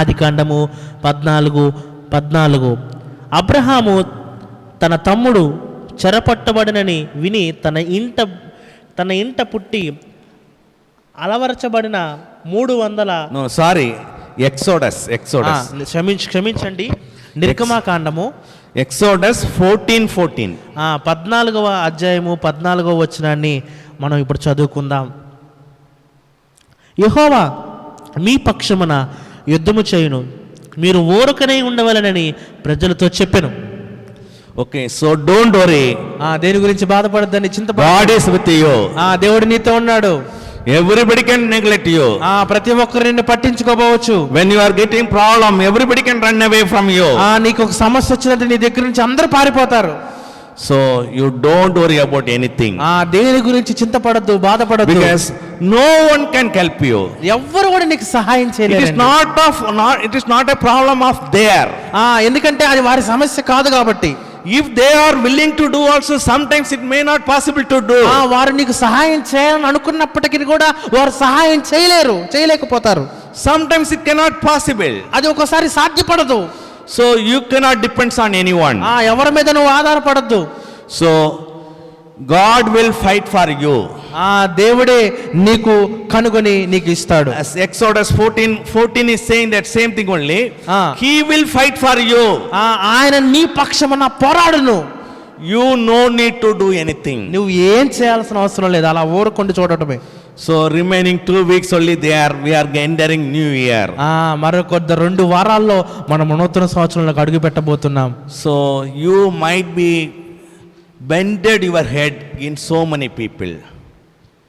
ఆదికాండము 14:14. అబ్రహాము తన తమ్ముడు చెరపట్టబడినని విని తన ఇంట పుట్టి అలవరచబడిన 300 Exodus. క్షమించండి, నిర్గమాకాండము Exodus 14:14. 14వ అధ్యాయము 14వ వచనాన్ని మనం ఇప్పుడు చదువుకుందాం. యెహోవా మీ పక్షమున యుద్ధము చేయును, మీరు ఊరకనే ఉండవలెనని ప్రజలతో చెప్పెను. Okay, so don't worry. దేని గురించి బాధపడద్దని చింతపడ. God is with you. దేవుడు నీతో ఉన్నాడు. Everybody can neglect you. ప్రతి ఒక్కరు నిన్ను పట్టించుకోవచ్చు. When you are getting problem, everybody can run away from you. నీకు ఒక సమస్య వచ్చినట్టు నీ దగ్గర నుంచి అందరూ పారిపోతారు. So you don't worry about anything. దేని గురించి చింతపడద్దు, బాధపడద్దు. Because no one can help you. ఎవ్వరు కూడా నీకు సహాయం చేయలేరు. It is not a problem of their. ఎందుకంటే అది వారి సమస్య కాదు కాబట్టి. If they are willing to do also, sometimes it may not possible to do. వారు నీకు సహాయం చేయాలని అనుకున్నప్పటికీ కూడా వారు సహాయం చేయలేకపోతారు. Sometimes it cannot possible. అది ఒకసారి సాధ్యపడదు. So you cannot depend on anyone. ఎవరి మీద నువ్వు ఆధారపడద్దు. So God will fight for you. దేవుడే నీకు కనుగొని నీకు ఇస్తాడు. As Exodus 14 is saying that same thing only. He will fight for you. ఆయన నీ పక్షమున పోరాడును. You no need to do anything. నువ్వు ఏం చేయాల్సిన అవసరం లేదు, అలా ఊరుకుంటూ చూడటమే. So remaining 2 weeks only we are entering new year. మరొక 2 వారాల్లో మనం నూతన సంవత్సరంలోకి అడుగు పెట్టబోతున్నాం. So you might be bended your head in so many people.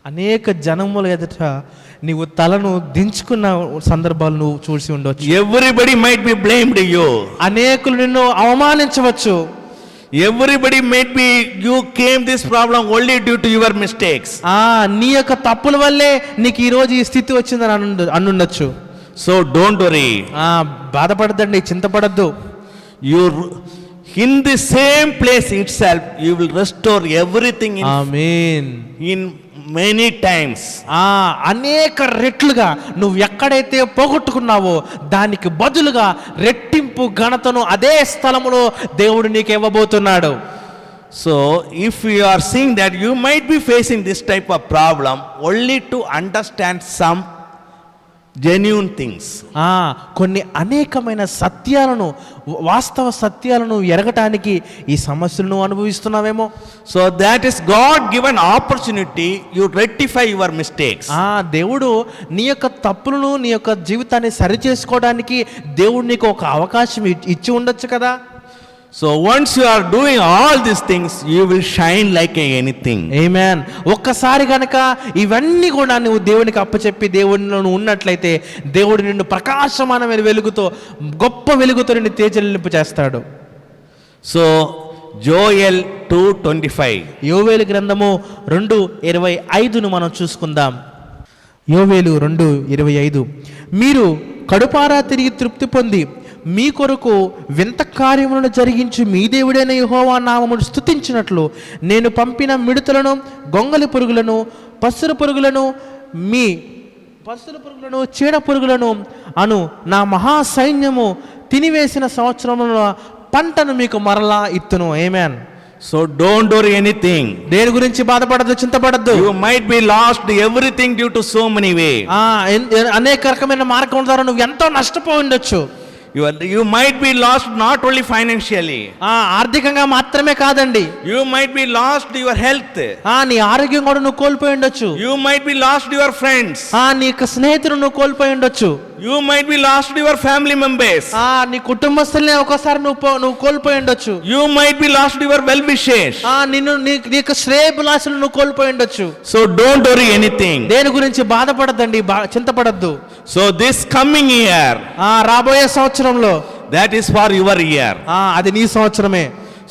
అనేక జనముల ఎదుట నీవు తలను దించుకున్న సందర్భాలు నువ్వు చూసి ఉండొచ్చు. Everybody might be blamed you. అనేకులు నిన్ను అవమానించవచ్చు. Everybody might be you came this problem only due to your mistakes. నీ యొక్క తప్పుల వల్లే నీకు ఈ రోజు ఈ స్థితి వచ్చిందని అనుండొచ్చు. So don't worry. బాధపడద్దండి, చింతపడద్దు. In the same place itself you will restore everything in many times. అనేక రెట్లుగా నువ్వు ఎక్కడైతే పోగొట్టుకున్నావో దానికి బదులుగా రెట్టింపు ఘనతను అదే స్థలములో దేవుడు నీకు ఇవ్వబోతున్నాడు. So if you are seeing that you might be facing this type of problem, only to understand some genuine things. కొన్ని అనేకమైన సత్యాలను, వాస్తవ సత్యాలను ఎరగటానికి ఈ సమస్యలను అనుభవిస్తున్నావేమో. So that is God given opportunity you rectify your mistakes. దేవుడు నీ యొక్క తప్పులను, నీ యొక్క జీవితాన్ని సరి చేసుకోవడానికి దేవుడు నీకు ఒక అవకాశం ఇచ్చి ఉండొచ్చు కదా. So once you are doing all these things, you will shine like anything. Amen. ఒక్కసారి గనక ఇవన్నీ కూడా నువ్వు దేవునికి అప్పచెప్పి దేవునిలో ఉన్నట్లయితే దేవుడు నిన్ను ప్రకాశమానమైన వెలుగుతో, గొప్ప వెలుగుతో నిన్ను తేజలింపు చేస్తాడు. So Joel 2:25. యోవేలు గ్రంథము 2:25 మనం చూసుకుందాం. యోవేలు 2:25. మీరు కడుపారా తిరిగి తృప్తి పొంది మీ కొరకు వింత కార్యములను జరిగించి మీ దేవుడైన యెహోవా నామమును స్తుతించినట్లు నేను పంపిన మిడతలను, గొంగలి పురుగులను, పసురు పురుగులను, చీడ పురుగులను అను నా మహా సైన్యము తినివేసిన సంవత్సరముల పంటను మీకు మరలా ఇత్తును. ఆమేన్. So don't worry anything. దేని గురించి బాధపడద్దు, చింతపడద్దు. You might be lost everything due to so many ways. అనేక రకమైన మార్గం ద్వారా నువ్వు ఎంతో నష్టపోయి ఉండొచ్చు. You might be lost not only financially. ఆర్థికంగా మాత్రమే కాదండి. You might be lost your health. నీ ఆరోగ్యం కూడా నువ్వు కోల్పోయి ఉండొచ్చు. You might be lost your friends. నీ యొక్క స్నేహితులు నువ్వు కోల్పోయి ఉండొచ్చు. You might be lost your family members. నీ కుటుంబస్తుల్ని ఒకసారి నువ్వు కోల్పోయి ఉండొచ్చు. You might be lost your well wishes. నీ యొక్క శ్రేయభిలాషులు నువ్వు కోల్పోయి ఉండొచ్చు. So don't worry anything. దేని గురించి బాధపడద్దండి, చింతపడద్దు. So this coming year, రాబోయే సంవత్సరంలో, that is for your year. అది నీ సంవత్సరమే.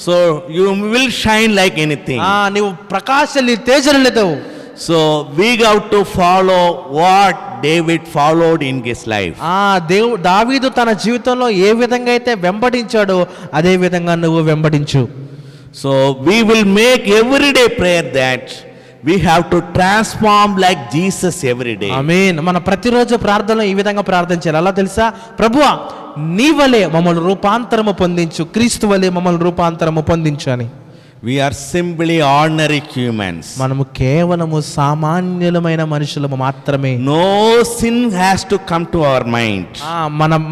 So you will shine like anything. నీవు ప్రకాశలి తేజరిల్లుతావు. So we have to follow what David followed in his life. దావీదు తన జీవితంలో ఏ విధంగా అయితే వెంబడించాడో అదే విధంగా నువ్వు వెంబడించు. So we will make everyday prayer that we have to transform like Jesus every day. ఆమేన్. మన ప్రతిరోజు ప్రార్థనలో ఈ విధంగా ప్రార్థించాలి. అలా తెలుసా? ప్రభువా నీ వలే మమ్మల్ని రూపాంతరము పొందించు, క్రీస్తు వలే మమ్మల్ని రూపాంతరము పొందించు అని. We are simply ordinary humans. మనము కేవలము సామాన్యులమైన మనుషులము మాత్రమే. No sin has to come to our mind.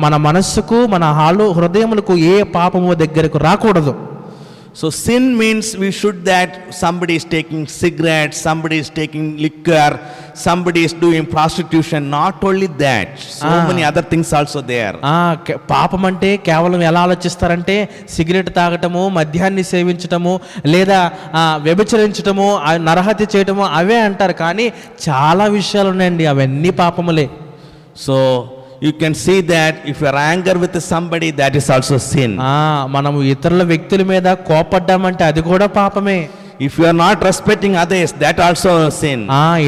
మన మనస్సుకు, మన హృదయములకు ఏ పాపము దగ్గరకు రాకూడదు. So sin means we should that somebody is taking cigarettes, somebody is taking liquor, somebody is doing prostitution. Not only that, so many other things also there. పాపం అంటే కేవలం ఎలా ఆలోచిస్తారంటే సిగరెట్ తాగటము, మద్యాన్ని సేవించటము, లేదా వ్యభిచరించటము, నరహత్య చేయటము అవే అంటారు. కానీ చాలా విషయాలు ఉన్నాయండి, అవన్నీ పాపములే. So you can see that if you are anger with somebody, that is also sin. మనము ఇతరుల వ్యక్తుల మీద కోపడ్డామంటే అది కూడా పాపమే. If you are not respecting others, that also sin.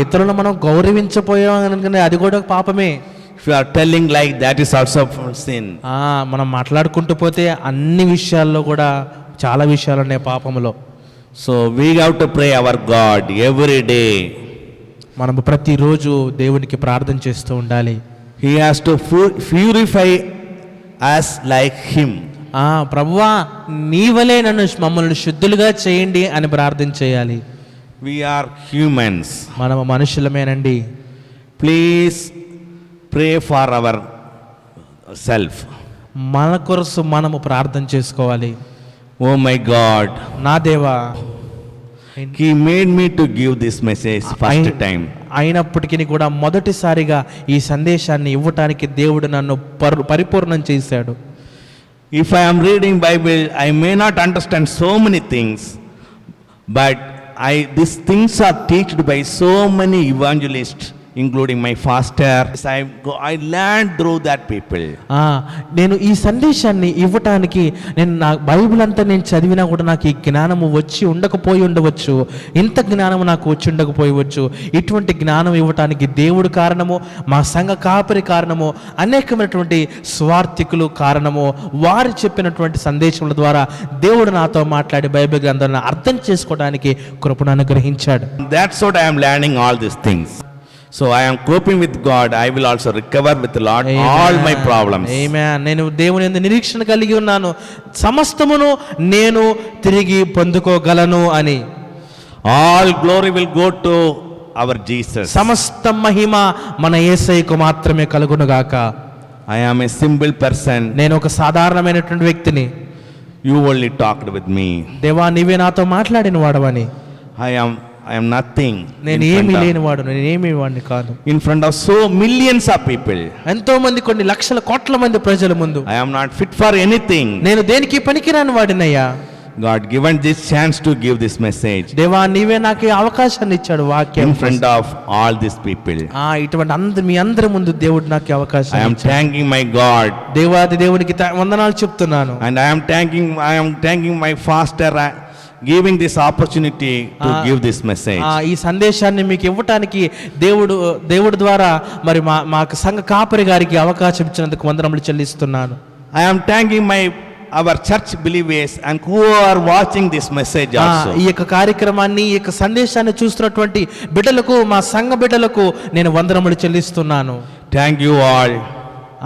ఇతరులను మనం గౌరవించపోయామనుకునే అది కూడా పాపమే. If you are telling like, that is also sin. మనం మాట్లాడుకుంటూ పోతే అన్ని విషయాల్లో కూడా చాలా విషయాలు ఉన్నాయి పాపములో. So we have to pray our God every day. మనము ప్రతిరోజు దేవునికి ప్రార్థన చేస్తూ ఉండాలి. He has to purify us like him. ప్రభువా నీ వలే మమ్మల్ని శుద్ధులుగా చేయండి అని ప్రార్థన చేయాలి. We are humans. మనము మనుషులమేనండి. Please pray for our self. మన కొరకు మనము ప్రార్థన చేసుకోవాలి. Oh my God, నా దేవా, He made me to give this message first time. అయినప్పటికీ కూడా మొదటిసారిగా ఈ సందేశాన్ని ఇవ్వటానికి దేవుడు నన్ను పరిపూర్ణం చేశాడు. If I am reading Bible, I may not understand so many things, but these things are taught by so many evangelists, including my pastor. I learned through that people. నేను ఈ సందేశాన్ని ఇవ్వటానికి నా బైబిల్ అంతా నేను చదివినా కూడా నాకు ఈ జ్ఞానము వచ్చి ఉండకపోయి ఉండవచ్చు, ఇంత జ్ఞానము నాకు వచ్చి ఉండకపోవచ్చు. ఇటువంటి జ్ఞానం ఇవ్వటానికి దేవుడు కారణము, మా సంఘ కాపరి కారణము, అనేకమైనటువంటి స్వార్థికులు కారణము. వారు చెప్పినటువంటి సందేశముల ద్వారా దేవుడు నాతో మాట్లాడి బైబిల్ గ్రంథాన్ని అర్థం చేసుకోవడానికి కృపను అనుగ్రహించాడు. That's what I am learning all these things. So I am coping with God. I will also recover with the Lord all my problems. Amen. నేను దేవుని యందు నిరీక్షణ కలిగి ఉన్నాను, సమస్తమును నేను తిరిగి పొందుకోగలను అని. All glory will go to our Jesus. సమస్త మహిమ మన యేసయ్యకు మాత్రమే కలుగును గాక. I am a simple person. నేను ఒక సాధారణమైనటువంటి వ్యక్తిని. You only talked with me. దేవా నీవే నాతో మాట్లాడిన వాడవని. I am nothing. నేను ఏమీ లేనివాడు, నేను ఏమీ వాడిని కాదు. In front of so millions of people. ఎంతో మంది, కొన్ని లక్షల కోట్ల మంది ప్రజల ముందు I am not fit for anything. నేను దేనికి పనికిరాని వాడినయ్యా. God given this chance to give this message దేవా నీవే నాకు ఈ అవకాశాన్ని ఇచ్చాడు వాక్యం in front of all these people. ఇటువంటి మీ అందరి ముందు దేవుడు నాకు ఈ I అవకాశం am thanking my God, దేవాది దేవునికి వందనాలు చెప్తున్నాను. and I am thanking my pastor giving this opportunity to give this message. ఈ సందేశాన్ని మీకు ఇవ్వటానికి దేవుడు ద్వారా మరి మాకు సంఘ కాపరి గారికి అవకాశం ఇచ్చినందుకు వందనములు చెల్లిస్తున్నాను. I am thanking our church believers and who are watching this message also. ఈ యొక్క కార్యక్రమాన్ని ఈ యొక్క సందేశాన్ని చూస్తున్నటువంటి బిడ్డలకు మా సంఘ బిడ్డలకు నేను వందనములు చెల్లిస్తున్నాను. Thank you all.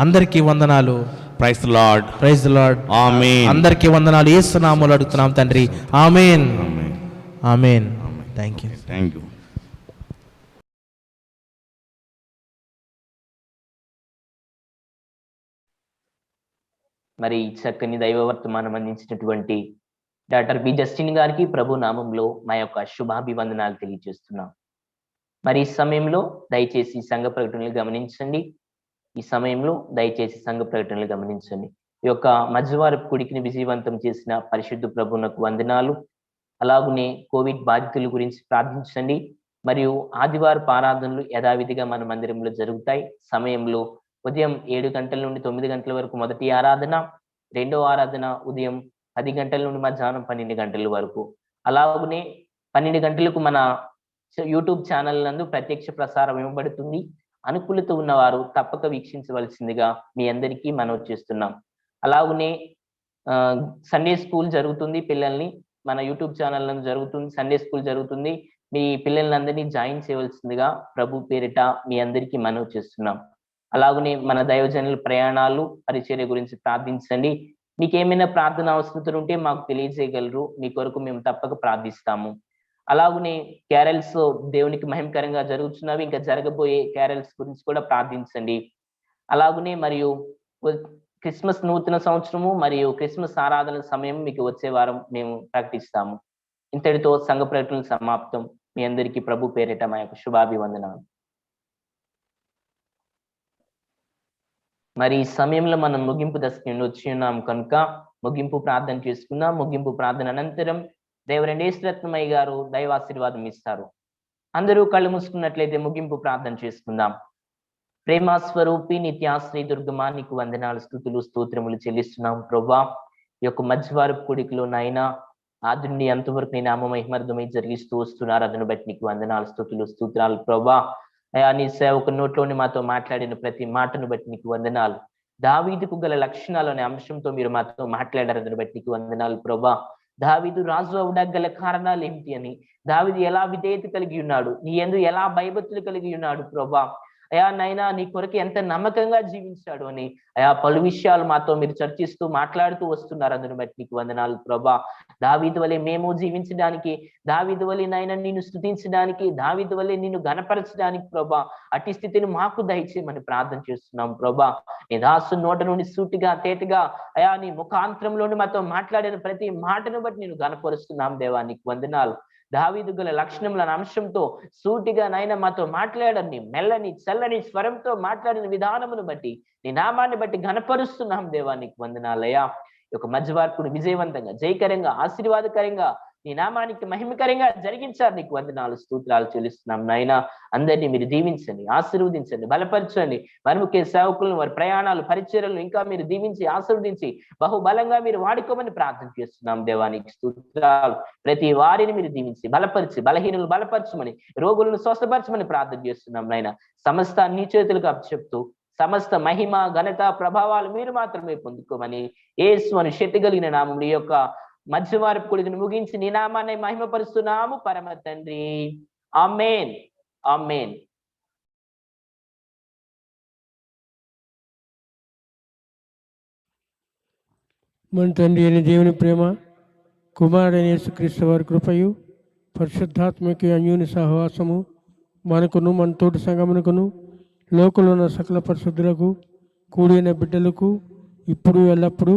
అందరికీ వందనాలు. Praise the Lord. Praise the Lord. Amen. అందరికీ వందనాలు. యేసు నామములో అడుగుతున్నాం తండ్రి. ఆమేన్. ఆమేన్. Thank you. Thank you. మరి చక్కని దైవ వర్తమానం అందించినటువంటి డాక్టర్ బి జస్టిన్ గారికి ప్రభు నామంలో మా యొక్క శుభాభివందనాలు తెలియజేస్తున్నాం. మరి ఈ సమయంలో దయచేసి సంఘ ప్రకటనలు గమనించండి. ఈ సమయంలో దయచేసి సంఘ ప్రకటనలు గమనించండి. ఈ యొక్క మధ్యవారపు కుడికిని విజయవంతం చేసిన పరిశుద్ధ ప్రభువునకు వందనాలు. అలాగనే కోవిడ్ బాధితుల గురించి ప్రార్థించండి. మరియు ఆదివారపు ఆరాధనలు యథావిధిగా మన మందిరంలో జరుగుతాయి. సమయంలో ఉదయం 7 గంటల నుండి 9 గంటల వరకు మొదటి ఆరాధన, రెండో ఆరాధన ఉదయం 10 గంటల నుండి మధ్యాహ్నం 12 గంటల వరకు. అలాగనే 12 గంటలకు మన యూట్యూబ్ ఛానల్ నందు ప్రత్యక్ష ప్రసారం ఇవ్వబడుతుంది. అనుకూలత ఉన్నవారు తప్పక వీక్షించవలసిందిగా మీ అందరికీ మనవి చేస్తున్నాం. అలాగనే సండే స్కూల్ జరుగుతుంది. పిల్లల్ని మన యూట్యూబ్ ఛానల్ నందు జరుగుతుంది. సండే స్కూల్ జరుగుతుంది. మీ పిల్లలందరినీ జాయిన్ చేయవలసిందిగా ప్రభు పేరిట మీ అందరికీ మనవి చేస్తున్నాం. అలాగనే మన దైవజనుల ప్రయాణాలు పరిచర్య గురించి ప్రార్థించండి. మీకు ఏమైనా ప్రార్థన అవసరతలు ఉంటే మాకు తెలియజేయగలరు. మీ కొరకు మేము తప్పక ప్రార్థిస్తాము. అలాగనే క్యారల్స్ దేవునికి మహిమకరంగా జరుగుతున్నవి, ఇంకా జరగబోయే క్యారల్స్ గురించి కూడా ప్రార్థించండి. అలాగనే మరియు క్రిస్మస్ నూతన సంవత్సరము మరియు క్రిస్మస్ ఆరాధన సమయం మీకు వచ్చే వారం మేము ప్రకటిస్తాము. ఇంతటితో సంఘ ప్రకటనలు సమాప్తం. మీ అందరికీ ప్రభు పేరిట మా యొక్క శుభాభివందనాలు. మరి ఈ సమయంలో మనం ముగింపు దశకి వచ్చి ఉన్నాం కనుక ముగింపు ప్రార్థన చేసుకుందాం. ముగింపు ప్రార్థన అనంతరం దేవరెండ్ యేసురత్నమయ్య గారు దైవాశీర్వాదం ఇస్తారు. అందరూ కళ్ళు మూసుకున్నట్లయితే ముగింపు ప్రార్థన చేసుకుందాం. ప్రేమ స్వరూపి నిత్యాశ్రీ దుర్గమా నీకు వందనాలు, స్తుతులు, స్తోత్రములు చెల్లిస్తున్నాం ప్రభా. ఈ యొక్క మధ్యవారపు కూడికలో నాయనా ఆది నుండి అంతవరకు నీ నామ మహిమార్థమై జరిగిస్తూ వస్తున్నారు. అదను బట్టి నీకు వందనాలు, స్తుతులు, స్తోత్రాలు ప్రభా. అయా నీ సేవకు నోట్లోని మాతో మాట్లాడిన ప్రతి మాటను బట్టి నీకు వందనాలు. దావీదుకు గల లక్షణాలు అనే అంశంతో మీరు మాతో మాట్లాడారు. అదను బట్టి నీకు వందనాలు ప్రభా. దావీదు రాజు అవడగల కారణాలు ఏమిటి అని, దావీదు ఎలా విధేయత కలిగి ఉన్నాడు, నీ యందు ఎలా భయభక్తులు కలిగి ఉన్నాడు ప్రభా. అయా నైనా నీ కొరకు ఎంత నమ్మకంగా జీవించాడు అని అయా పలు విషయాలు మాతో మీరు చర్చిస్తూ మాట్లాడుతూ వస్తున్నారు. అందుని బట్టి నీకు వందనాలు ప్రభా. దావీదు వలె మేము జీవించడానికి, దావీదు వలె నాయన నిన్ను స్తుతించడానికి, దావీదు వలె నిన్ను గణపరచడానికి ప్రభా అట్టి స్థితిని మాకు దయచేయమని ప్రార్థన చేస్తున్నాం ప్రభా. నీ దాసు నోట నుండి సూటిగా తేటగా అయా నీ ముఖాంతరంలోని మాతో మాట్లాడిన ప్రతి మాటను బట్టి నేను గణపరుస్తున్నాం దేవా. నీకు వందనాలు. దావీదు గల లక్షణముల అంశంతో సూటిగా నాయన మాతో మాట్లాడని మెల్లని చల్లని స్వరంతో మాట్లాడిన విధానమును బట్టి నీ నామాన్ని బట్టి ఘనపరుస్తున్నాం దేవా. నీకు వందనాలయ్యా. ఈ యొక్క మధ్యవార్పుడు విజయవంతంగా, జయకరంగా, ఆశీర్వాదకరంగా నీ నామానికి మహిమకరంగా జరిగించారు. నీకు వందనాలు, స్తోత్రాలు చెల్లిస్తున్నాం నాయన. అందరినీ మీరు దీవించండి, ఆశీర్వదించండి, బలపరచండి. మరి ముఖ్య సేవకులను వారి ప్రయాణాలు పరిచర్యలను ఇంకా మీరు దీవించి ఆశీర్వదించి బహుబలంగా మీరు వాడుకోమని ప్రార్థన చేస్తున్నాం దేవానికి స్తోత్రాలు. ప్రతి వారిని మీరు దీవించి బలపరిచి, బలహీనులు బలపరచమని, రోగులను స్వస్థపరచమని ప్రార్థన చేస్తున్నాం నాయన. సమస్త నీ చేతులకు అప్పచెప్తూ సమస్త మహిమ ఘనత ప్రభావాలు మీరు మాత్రమే పొందుకోమని యేసు అని శక్తి కలిగిన నామములో ఈ యొక్క మధ్యవారపు కూడికను ముగించి నీ నామాన్ని మహిమపరుస్తున్నాము పరమ తండ్రి. ఆమేన్, ఆమేన్. మన తండ్రి అయిన దేవుని ప్రేమ, కుమారుడైన యేసుక్రీస్తు వారి కృపయు, పరిశుద్ధాత్మకి అన్యోన్య సహవాసము మనకును మన తోటి సంగమునకును లోకంలో ఉన్న సకల పరిశుద్ధులకు కూడిన బిడ్డలకు ఇప్పుడు ఎల్లప్పుడూ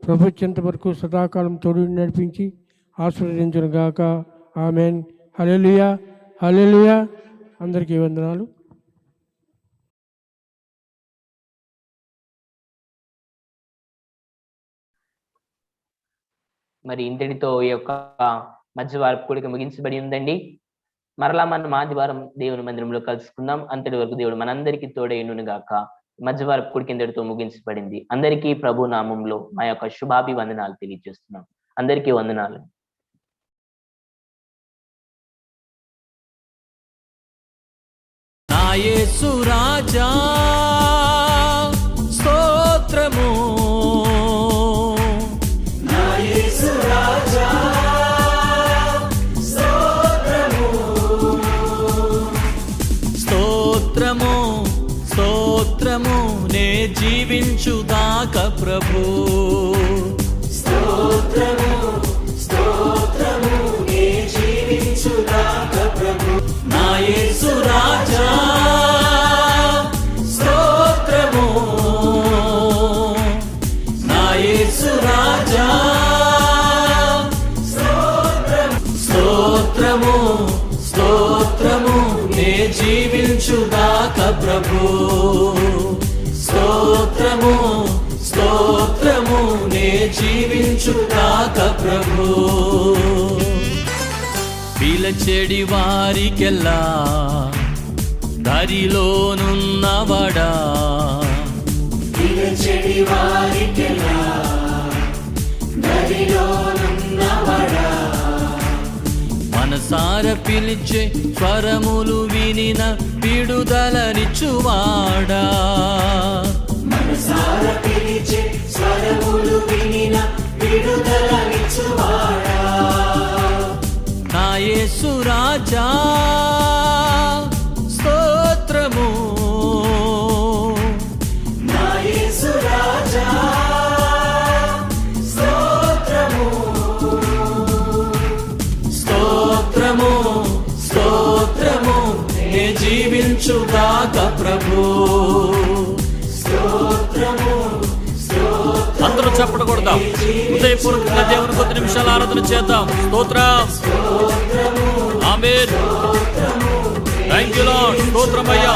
ప్రపంచంత వరకు సదాకాలం తోడు నడిపించి ఆశీర్వదించును గాక. ఆమెన్. హల్లెలూయా, హల్లెలూయా. అందరికీ వందనాలు. మరి ఇంతటితో ఈ యొక్క మధ్యవారపు కూడిక ముగించబడి ఉందండి. మరలా మనం ఆదివారం దేవుని మందిరంలో కలుసుకుందాం. అంతటి వరకు దేవుడు మనందరికీ తోడైను గాక. మధ్యవారపు కూడిక ఇంతటితో ముగించబడింది. అందరికీ ప్రభు నామంలో మా యొక్క శుభాభివందనాలు తెలియజేస్తున్నాం. అందరికీ వందనాలు. నా యేసు రాజా స్తోత్రము, నా యేసు రాజా స్తోత్రము, స్తోత్రము స్తోత్రము నే జీవించుదాకా ప్రభు, స్తోత్రము స్తోత్రము నే జీవించుదాకా ప్రభు. నా యేసు రాజా స్తోత్రము, నా యేసు రాజా స్తోత్రము స్తోత్రము నే జీవించుదాకా ప్రభు, స్తోత్రము స్తోత్రము నే జీవించుదాకా ప్రభు. పిలచెడి వారికెల్లా దారిలోనున్నవాడా, పిలచెడి వారికెల్లా దారిలోనున్నవాడా, మనసార పిలిచే స్వరములు వినిన విడుదలనిచ్చువాడా, మనసార పిలిచే స్వరములు వినిన విడుదలనిచ్చువాడా. నా యేసు రాజా స్తోత్రము, నా యేసు రాజా స్తోత్రము, స్తోత్రము స్తోత్రము నే జీవించుదాకా ప్రభు, స్తోత్రము. అందరూ చప్పట కొడదాం. హృదయపూర్వకంగా దేవుని కొద్ది నిమిషాలు ఆరాధన చేద్దాం. స్తోత్రం, ఆమేన్. Thank you lord. స్తోత్రం అయ్యా.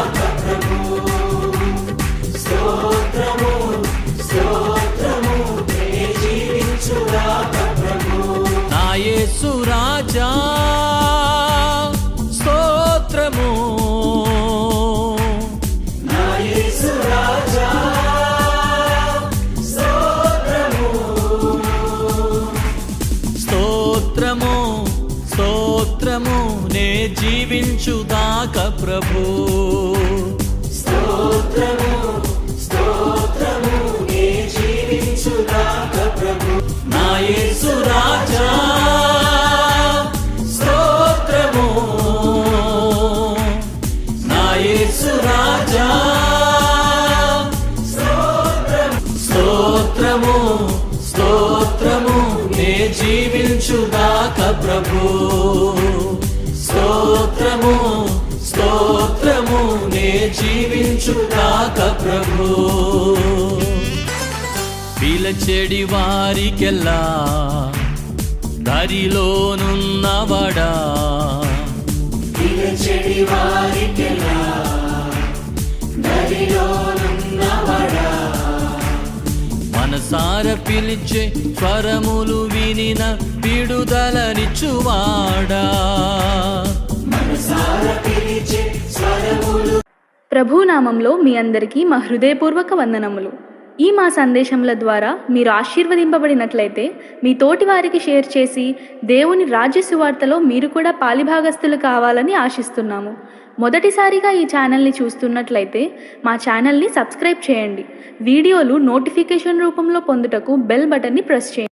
నా యేసు రాజా స్తోత్రము, నా యేసు రాజా స్తోత్రము స్తోత్రము నే జీవించుదాకా ప్రభు, స్తోత్రము స్తోత్రము నే జీవించుదాకా ప్రభు. నా యేసు రాజా స్తోత్రము, నా యేసు రాజా స్తోత్రము స్తోత్రము నే జీవించుదాకా ప్రభు, స్తోత్రము స్తోత్రము నే జీవించుదాకా ప్రభు. పిలచెడి వారికెల్లా దారిలోనున్నవాడా, పిలచెడి వారికెల్లా దారిలోనున్నవాడా, మనసార పిలిచే స్వరములు వినిన విడుదలనిచ్చువాడా, మనసార పిలిచే స్వరములు. ప్రభునామంలో మీ అందరికీ మా హృదయపూర్వక వందనములు. ఈ మా సందేశముల ద్వారా మీరు ఆశీర్వదింపబడినట్లయితే మీ తోటి వారికి షేర్ చేసి దేవుని రాజ్య సువార్తలో మీరు కూడా పాలిభాగస్తులు కావాలని ఆశిస్తున్నాము. మొదటిసారిగా ఈ ఛానల్ని చూస్తున్నట్లయితే మా ఛానల్ని సబ్స్క్రైబ్ చేయండి. వీడియోలు నోటిఫికేషన్ రూపంలో పొందుటకు బెల్ బటన్ని ప్రెస్ చేయండి.